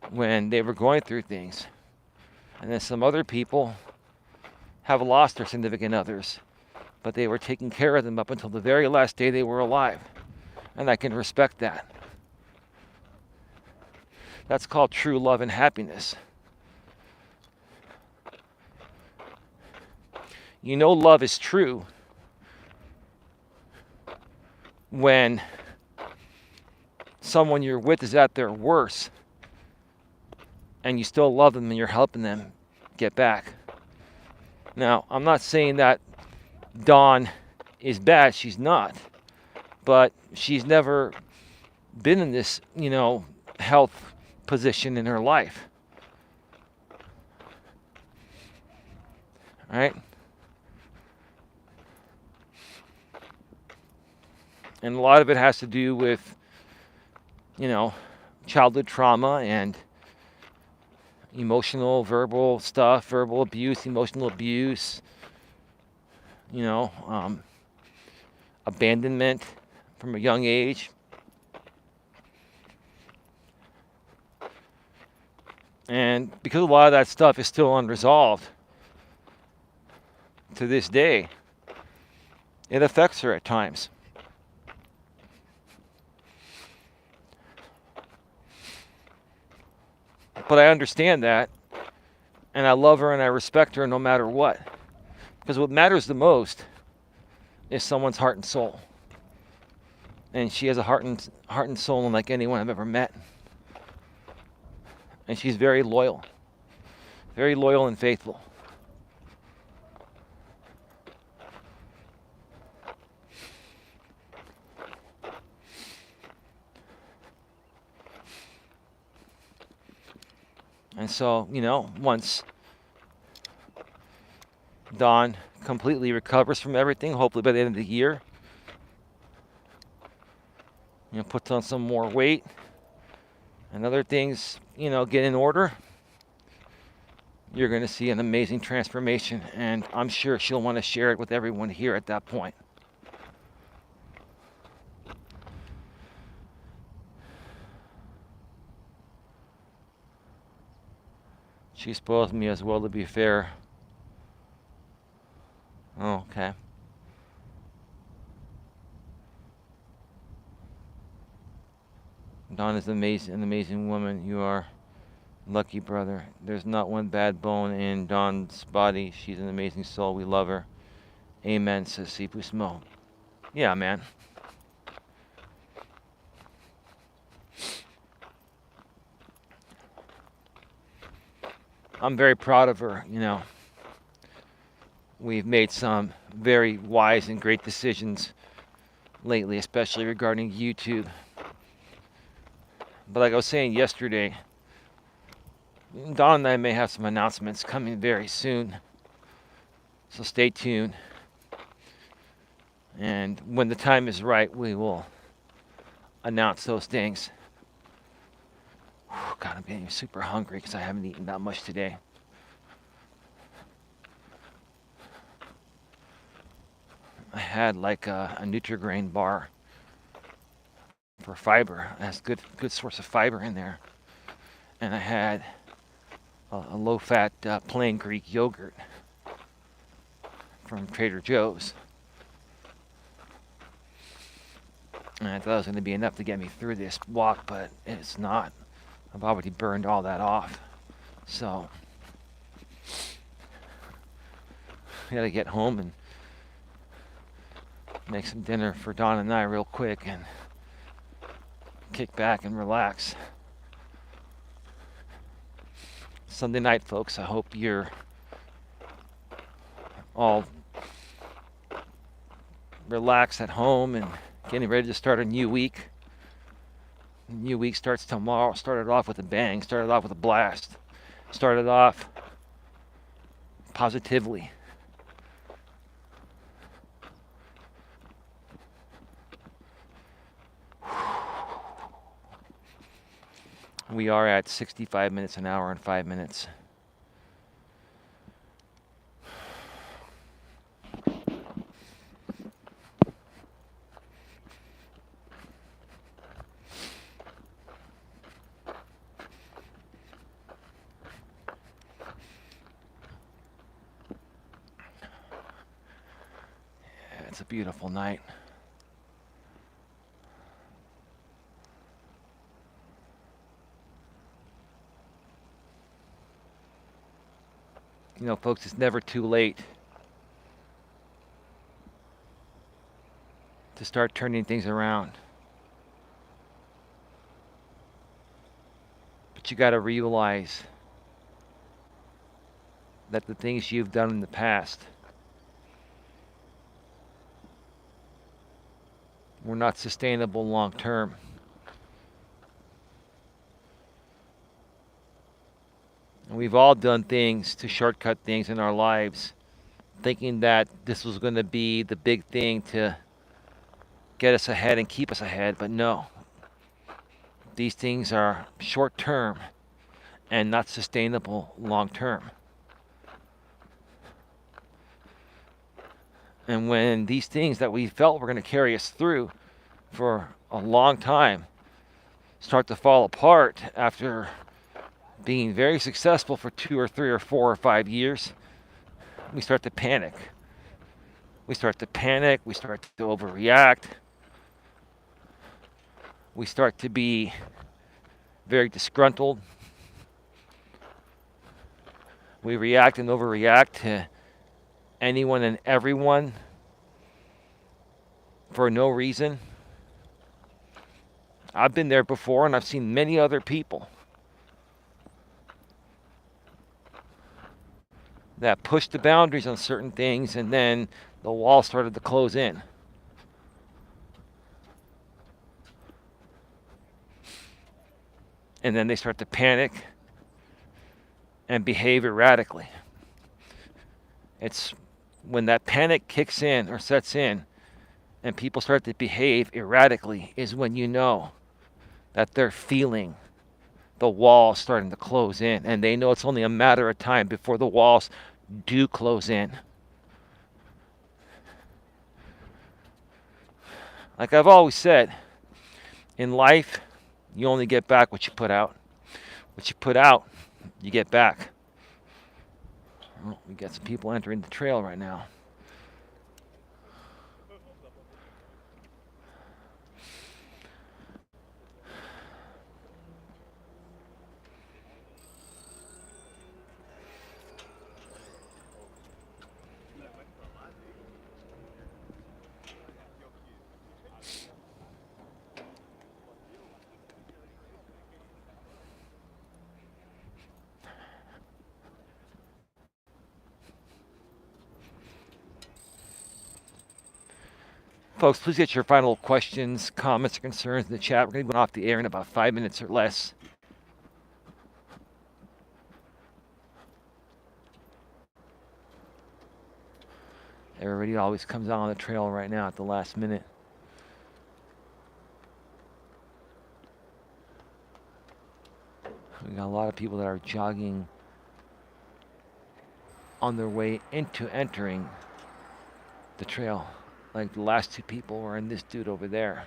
when they were going through things. And then some other people have lost their significant others, but they were taking care of them up until the very last day they were alive. And I can respect that. That's called true love and happiness. You know love is true when someone you're with is at their worst and you still love them and you're helping them get back. Now, I'm not saying that Dawn is bad. She's not. But she's never been in this, health position in her life. Right? And a lot of it has to do with, childhood trauma and emotional, verbal stuff, verbal abuse, emotional abuse, abandonment from a young age. And because a lot of that stuff is still unresolved to this day, it affects her at times. But I understand that, and I love her and I respect her no matter what. Because what matters the most is someone's heart and soul. And she has a heart and soul unlike anyone I've ever met. And she's very loyal and faithful. And so, once Dawn completely recovers from everything, hopefully by the end of the year, puts on some more weight and other things, get in order, you're going to see an amazing transformation. And I'm sure she'll want to share it with everyone here at that point. She spoils me as well, to be fair. Oh, okay. Dawn is an amazing woman. You are lucky, brother. There's not one bad bone in Dawn's body. She's an amazing soul. We love her. Amen, says Sipus Mo. Yeah, man. I'm very proud of her, We've made some very wise and great decisions lately, especially regarding YouTube. But like I was saying yesterday, Dawn and I may have some announcements coming very soon. So stay tuned. And when the time is right, we will announce those things. God, I'm getting super hungry because I haven't eaten that much today. I had like a Nutri-Grain bar for fiber. It has good source of fiber in there. And I had a low-fat plain Greek yogurt from Trader Joe's. And I thought it was going to be enough to get me through this walk, but it's not. I've already burned all that off. So I gotta get home and make some dinner for Dawn and I real quick and kick back and relax. Sunday night, folks. I hope you're all relaxed at home and getting ready to start a new week. The new week starts tomorrow. Started off with a bang. Started off with a blast. Started off positively. We are at 65 minutes, an hour and 5 minutes. Yeah, it's a beautiful night. You know, folks, it's never too late to start turning things around. But you got to realize that the things you've done in the past were not sustainable long term. And we've all done things to shortcut things in our lives, thinking that this was going to be the big thing to get us ahead and keep us ahead. But no, these things are short term and not sustainable long term. And when these things that we felt were going to carry us through for a long time start to fall apart after being very successful for 2 or 3 or 4 or 5 years, we start to panic. We start to overreact. We start to be very disgruntled. We react and overreact to anyone and everyone for no reason. I've been there before, and I've seen many other people that pushed the boundaries on certain things, and then the wall started to close in. And then they start to panic and behave erratically. It's when that panic kicks in or sets in and people start to behave erratically is when you know that they're feeling the walls starting to close in, and they know it's only a matter of time before the walls do close in. Like I've always said, in life, you only get back what you put out. What you put out, you get back. Well, we got some people entering the trail right now. Folks, please get your final questions, comments, or concerns in the chat. We're going to be off the air in about 5 minutes or less. Everybody always comes out on the trail right now at the last minute. We got a lot of people that are jogging on their way into entering the trail. Like the last 2 people were in this dude over there.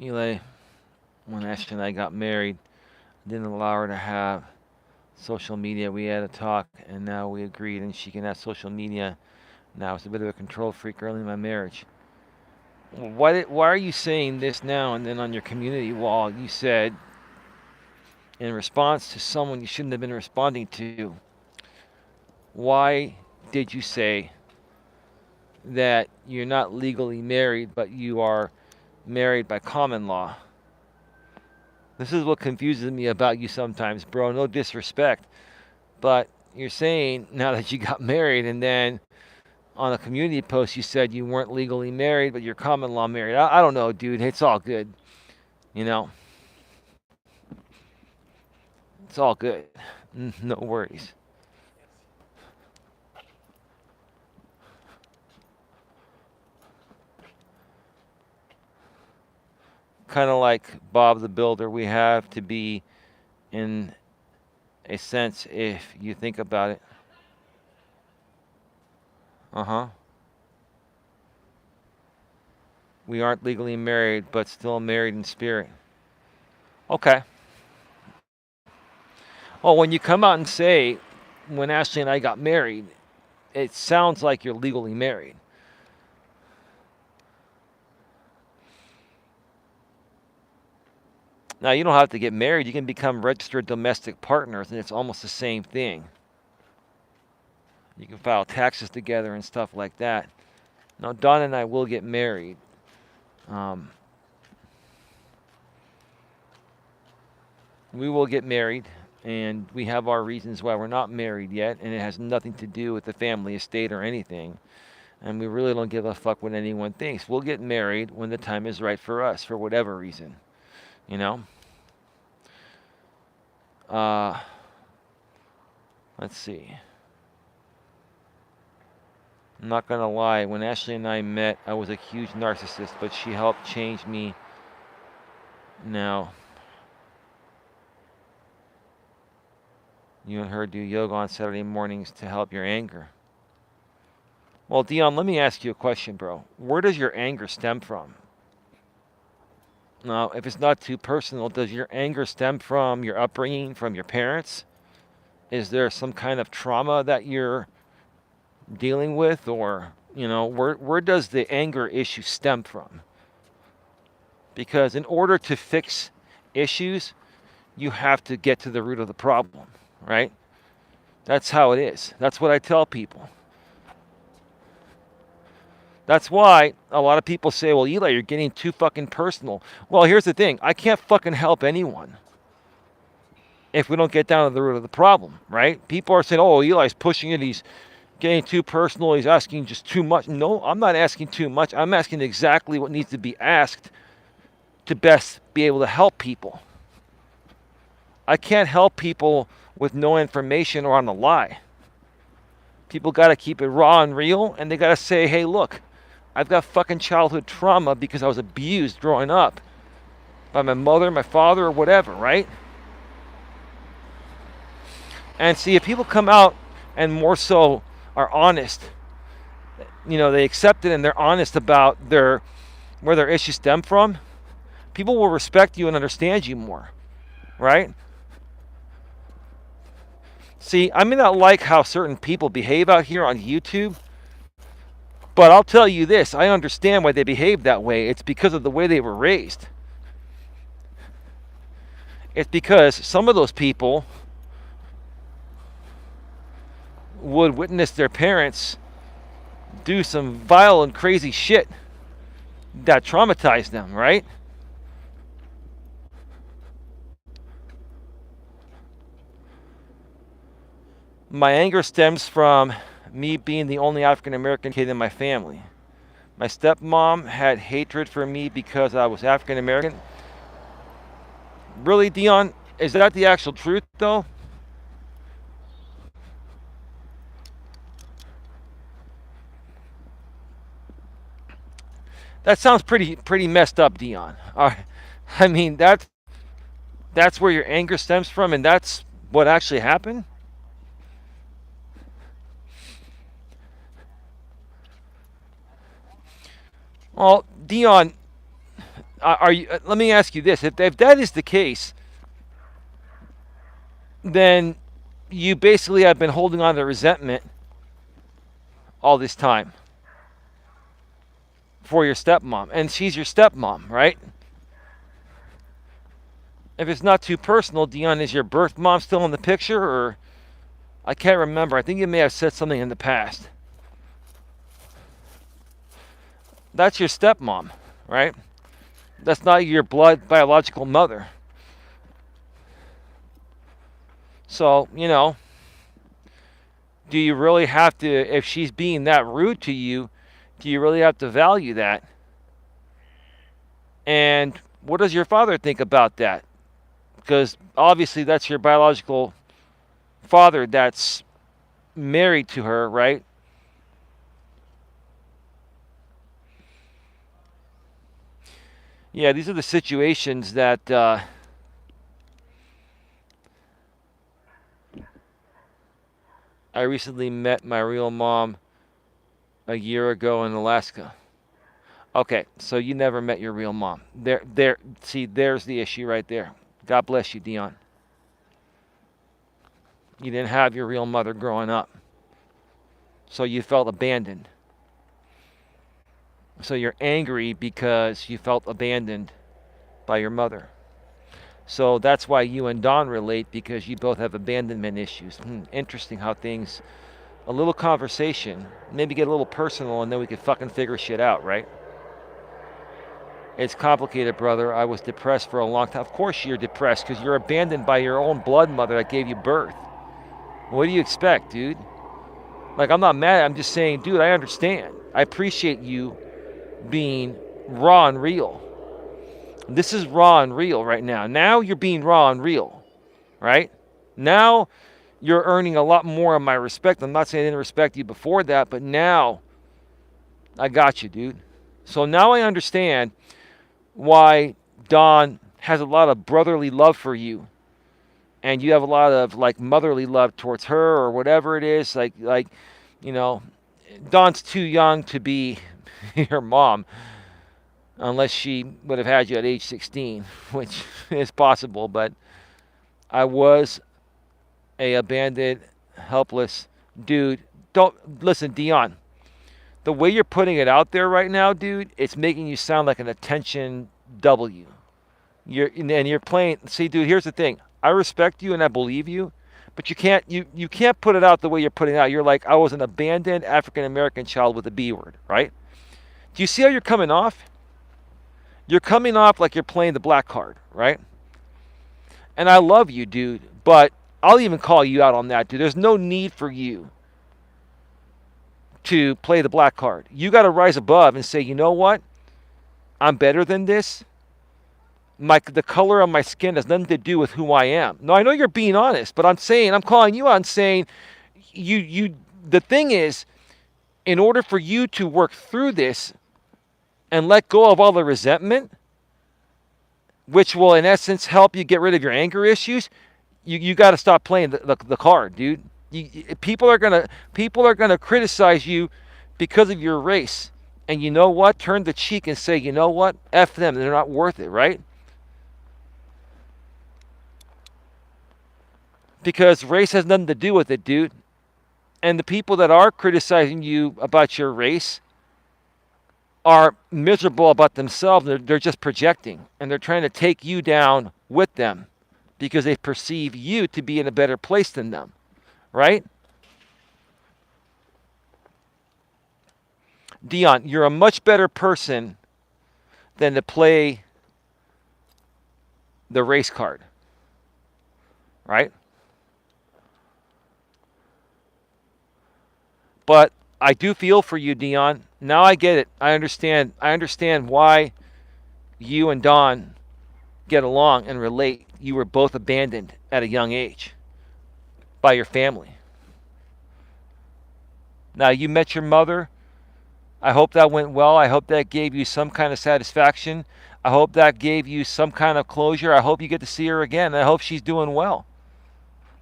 Eli, when Ashley and I got married, I didn't allow her to have social media. We had a talk, and now we agreed, and she can have social media. Now it's a bit of a control freak early in my marriage. Why are you saying this now? And then on your community wall, you said, in response to someone you shouldn't have been responding to, why did you say that you're not legally married, but you are married by common law? This is what confuses me about you sometimes, bro. No disrespect, but you're saying now that you got married, and then on a community post you said you weren't legally married, but you're common law married. I don't know, dude. It's all good. You know, it's all good. No worries. Kind of like Bob the Builder, we have to be, in a sense, if you think about it. Uh huh. We aren't legally married, but still married in spirit. Okay. Well, when you come out and say, when Ashley and I got married, it sounds like you're legally married. Now, you don't have to get married. You can become registered domestic partners, and it's almost the same thing. You can file taxes together and stuff like that. Now, Donna and I will get married. Um, we will get married, and we have our reasons why we're not married yet, and it has nothing to do with the family estate or anything. And we really don't give a fuck what anyone thinks. We'll get married when the time is right for us, for whatever reason. You know? Let's see. I'm not gonna lie, when Ashley and I met, I was a huge narcissist, but she helped change me. Now, you and her do yoga on Saturday mornings to help your anger. Well, Dion, let me ask you a question, bro. Where does your anger stem from? Now, if it's not too personal, does your anger stem from your upbringing, from your parents? Is there some kind of trauma that you're dealing with, or where does the anger issue stem from? Because in order to fix issues, you have to get to the root of the problem, right? That's how it is. That's what I tell people. That's why a lot of people say, well, Eli, you're getting too fucking personal. Well, here's the thing. I can't fucking help anyone if we don't get down to the root of the problem, right? People are saying, oh, Eli's pushing it. He's getting too personal. He's asking just too much. No, I'm not asking too much. I'm asking exactly what needs to be asked to best be able to help people. I can't help people with no information or on a lie. People got to keep it raw and real, and they got to say, hey, look, I've got fucking childhood trauma because I was abused growing up by my mother, my father, or whatever, right? And see, if people come out and more so are honest, they accept it and they're honest about where their issues stem from, people will respect you and understand you more, right? See, I may not like how certain people behave out here on YouTube, but I'll tell you this, I understand why they behave that way. It's because of the way they were raised. It's because some of those people would witness their parents do some vile and crazy shit that traumatized them, right? My anger stems from me being the only African American kid in my family. My stepmom had hatred for me because I was African American. Really, Dion? Is that the actual truth, though? That sounds pretty messed up, Dion. I mean, that's where your anger stems from, and that's what actually happened? Well, Dion, are you? Let me ask you this: if that is the case, then you basically have been holding on to resentment all this time for your stepmom, and she's your stepmom, right? If it's not too personal, Dion, is your birth mom still in the picture, or I can't remember. I think you may have said something in the past. That's your stepmom, right? That's not your blood biological mother. So, Do you really have to, if she's being that rude to you, do you really have to value that? And what does your father think about that? Because obviously that's your biological father that's married to her, right? Yeah, these are the situations that I recently met my real mom a year ago in Alaska. Okay, so you never met your real mom. See, there's the issue right there. God bless you, Dion. You didn't have your real mother growing up, so you felt abandoned. So you're angry because you felt abandoned by your mother. So that's why you and Don relate, because you both have abandonment issues. Interesting how things, a little conversation, maybe get a little personal, and then we could fucking figure shit out, right? It's complicated, brother. I was depressed for a long time. Of course you're depressed because you're abandoned by your own blood mother that gave you birth. What do you expect, dude? Like, I'm not mad. I'm just saying, dude, I understand. I appreciate you being raw and real. This is raw and real right now. Now you're being raw and real, right? Now you're earning a lot more of my respect. I'm not saying I didn't respect you before that, but now I got you, dude. So now I understand why Dawn has a lot of brotherly love for you, and you have a lot of like motherly love towards her or whatever it is. Like you know, Dawn's too young to be your mom, unless she would have had you at age 16, which is possible. But I was a abandoned, helpless dude. Don't listen, Dion. The way you're putting it out there right now, dude, it's making you sound like an attention W. You're playing. See, dude, here's the thing. I respect you and I believe you, but you can't put it out the way you're putting it out. You're like, I was an abandoned African American child with a B word, right? Do you see how you're coming off? You're coming off like you're playing the black card, right? And I love you, dude, but I'll even call you out on that, dude. There's no need for you to play the black card. You got to rise above and say, you know what? I'm better than this. The color of my skin has nothing to do with who I am. No, I know you're being honest, but I'm calling you out and saying, the thing is, in order for you to work through this and let go of all the resentment, which will in essence help you get rid of your anger issues, you got to stop playing the card, dude. People are gonna criticize you because of your race, and you know what? Turn the cheek and say, you know what? F them. They're not worth it, right? Because race has nothing to do with it, dude. And the people that are criticizing you about your race are miserable about themselves. They're just projecting, and they're trying to take you down with them because they perceive you to be in a better place than them. Right? Dion, you're a much better person than to play the race card. Right? But I do feel for you, Dion. Now I get it. I understand. I understand why you and Don get along and relate. You were both abandoned at a young age by your family. Now, you met your mother. I hope that went well. I hope that gave you some kind of satisfaction. I hope that gave you some kind of closure. I hope you get to see her again. I hope she's doing well.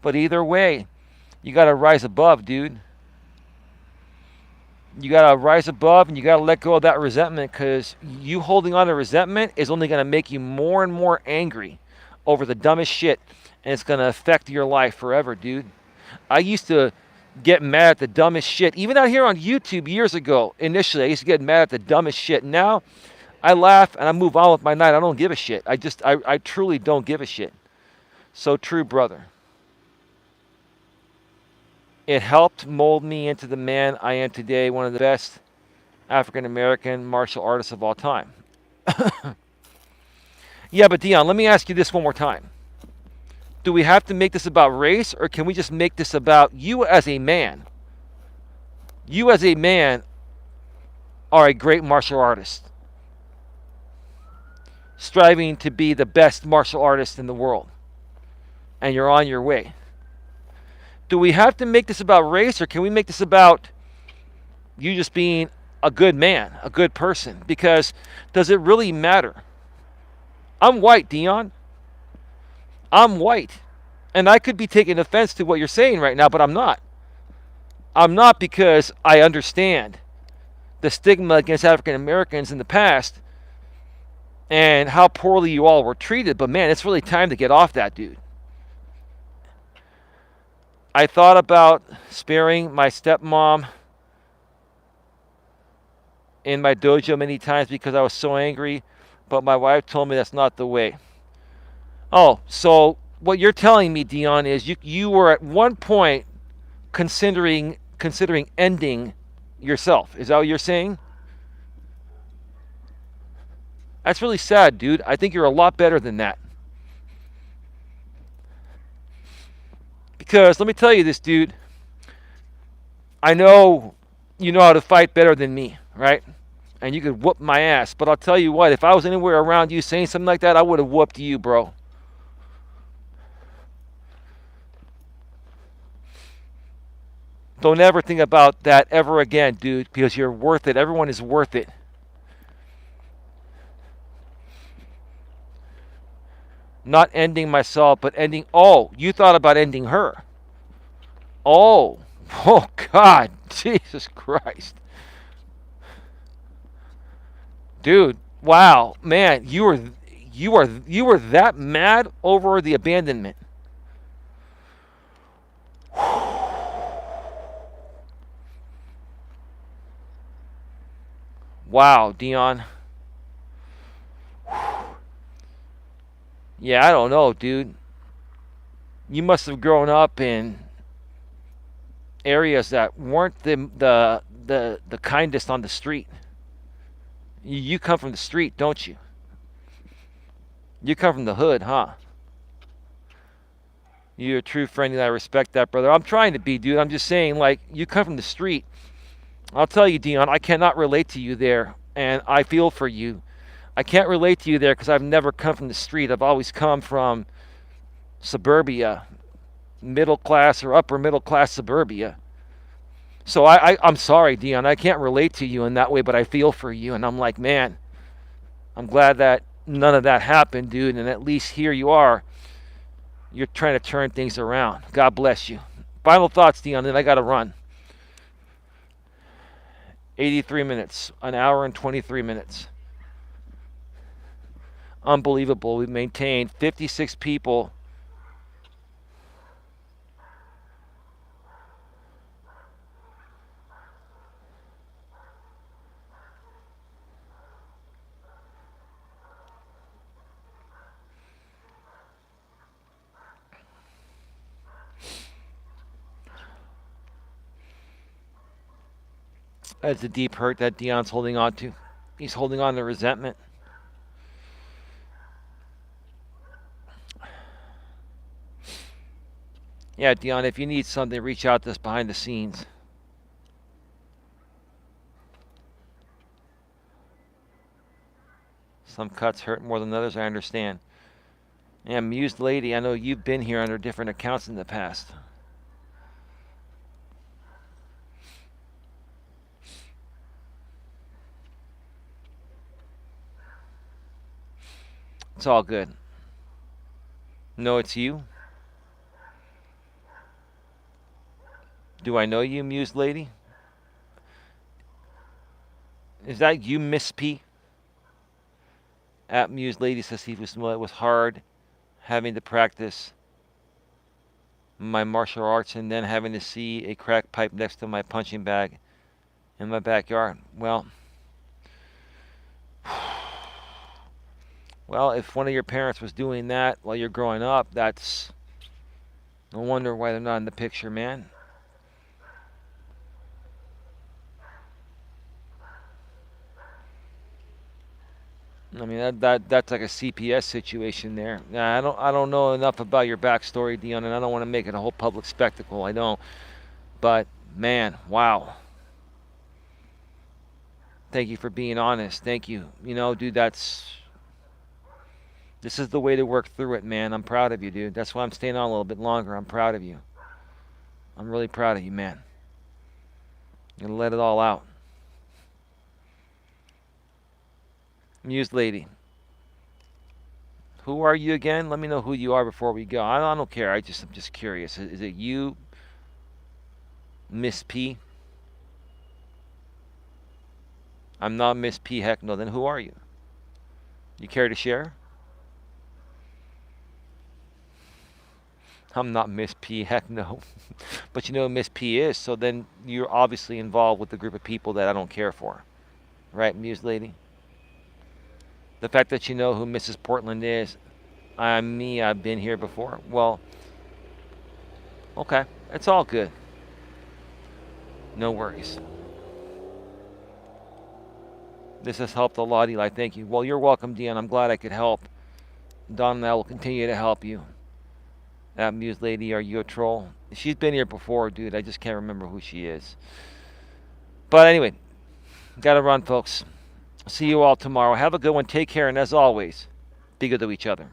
But either way, you got to rise above, dude. You got to rise above and you got to let go of that resentment, because you holding on to resentment is only going to make you more and more angry over the dumbest shit, and it's going to affect your life forever, dude. I used to get mad at the dumbest shit. Even out here on YouTube years ago, initially, I used to get mad at the dumbest shit. Now, I laugh and I move on with my night. I don't give a shit. I truly don't give a shit. So true, brother. It helped mold me into the man I am today, one of the best African-American martial artists of all time. Yeah, but Dion, let me ask you this one more time. Do we have to make this about race, or can we just make this about you as a man? You as a man are a great martial artist, striving to be the best martial artist in the world, and you're on your way. Do we have to make this about race, or can we make this about you just being a good man, a good person? Because does it really matter? I'm white, Dion. I'm white. And I could be taking offense to what you're saying right now, but I'm not. I'm not, because I understand the stigma against African Americans in the past and how poorly you all were treated. But man, it's really time to get off that, dude. I thought about sparing my stepmom in my dojo many times because I was so angry, but my wife told me that's not the way. Oh, so what you're telling me, Dion, is you were at one point considering ending yourself. Is that what you're saying? That's really sad, dude. I think you're a lot better than that. Because let me tell you this, dude. I know you know how to fight better than me, right? And you could whoop my ass. But I'll tell you what, if I was anywhere around you saying something like that, I would have whooped you, bro. Don't ever think about that ever again, dude, because you're worth it. Everyone is worth it. Not ending myself, but ending. Oh, you thought about ending her. Oh, oh God, Jesus Christ. Dude, wow, man, you were that mad over the abandonment. Wow, Dion. Yeah, I don't know, dude. You must have grown up in areas that weren't the kindest on the street. You come from the street, don't you? You come from the hood, huh? You're a true friend, and I respect that, brother. I'm trying to be, dude. I'm just saying, like, you come from the street. I'll tell you, Dion, I cannot relate to you there, and I feel for you. I can't relate to you there because I've never come from the street. I've always come from suburbia, middle class or upper middle class suburbia. So I'm sorry, Dion. I can't relate to you in that way, but I feel for you. And I'm like, man, I'm glad that none of that happened, dude. And at least here you are. You're trying to turn things around. God bless you. Final thoughts, Dion, then I got to run. 83 minutes, an hour and 23 minutes. Unbelievable. We maintained 56 people. That's a deep hurt that Dion's holding on to. He's holding on to resentment. Yeah, Dion, if you need something, reach out to us behind the scenes. Some cuts hurt more than others, I understand. Yeah, Amused Lady, I know you've been here under different accounts in the past. It's all good. No, it's you. Do I know you, Amused Lady? Is that you, Miss P? At Amused Lady says it was hard having to practice my martial arts and then having to see a crack pipe next to my punching bag in my backyard. Well, if one of your parents was doing that while you're growing up, that's no wonder why they're not in the picture, man. I mean that's like a CPS situation there. Now, I don't know enough about your backstory, Dion, and I don't want to make it a whole public spectacle. I don't. But man, wow. Thank you for being honest. Thank you. You know, dude, this is the way to work through it, man. I'm proud of you, dude. That's why I'm staying on a little bit longer. I'm proud of you. I'm really proud of you, man. You're gonna let it all out. Muse lady. Who are you again? Let me know who you are before we go. I don't care. I'm just curious. Is it you, Miss P? I'm not Miss P. Heck no. Then who are you? You care to share? I'm not Miss P. Heck no. But you know who Miss P is, so then you're obviously involved with the group of people that I don't care for. Right, Muse lady? The fact that you know who Mrs. Portland is, I'm me, I've been here before. Well, okay. It's all good. No worries. This has helped a lot, Eli. Thank you. Well, you're welcome, Dion. I'm glad I could help. Don and I will continue to help you. That Muse lady, are you a troll? She's been here before, dude. I just can't remember who she is. But anyway, gotta run, folks. See you all tomorrow. Have a good one. Take care, and as always, be good to each other.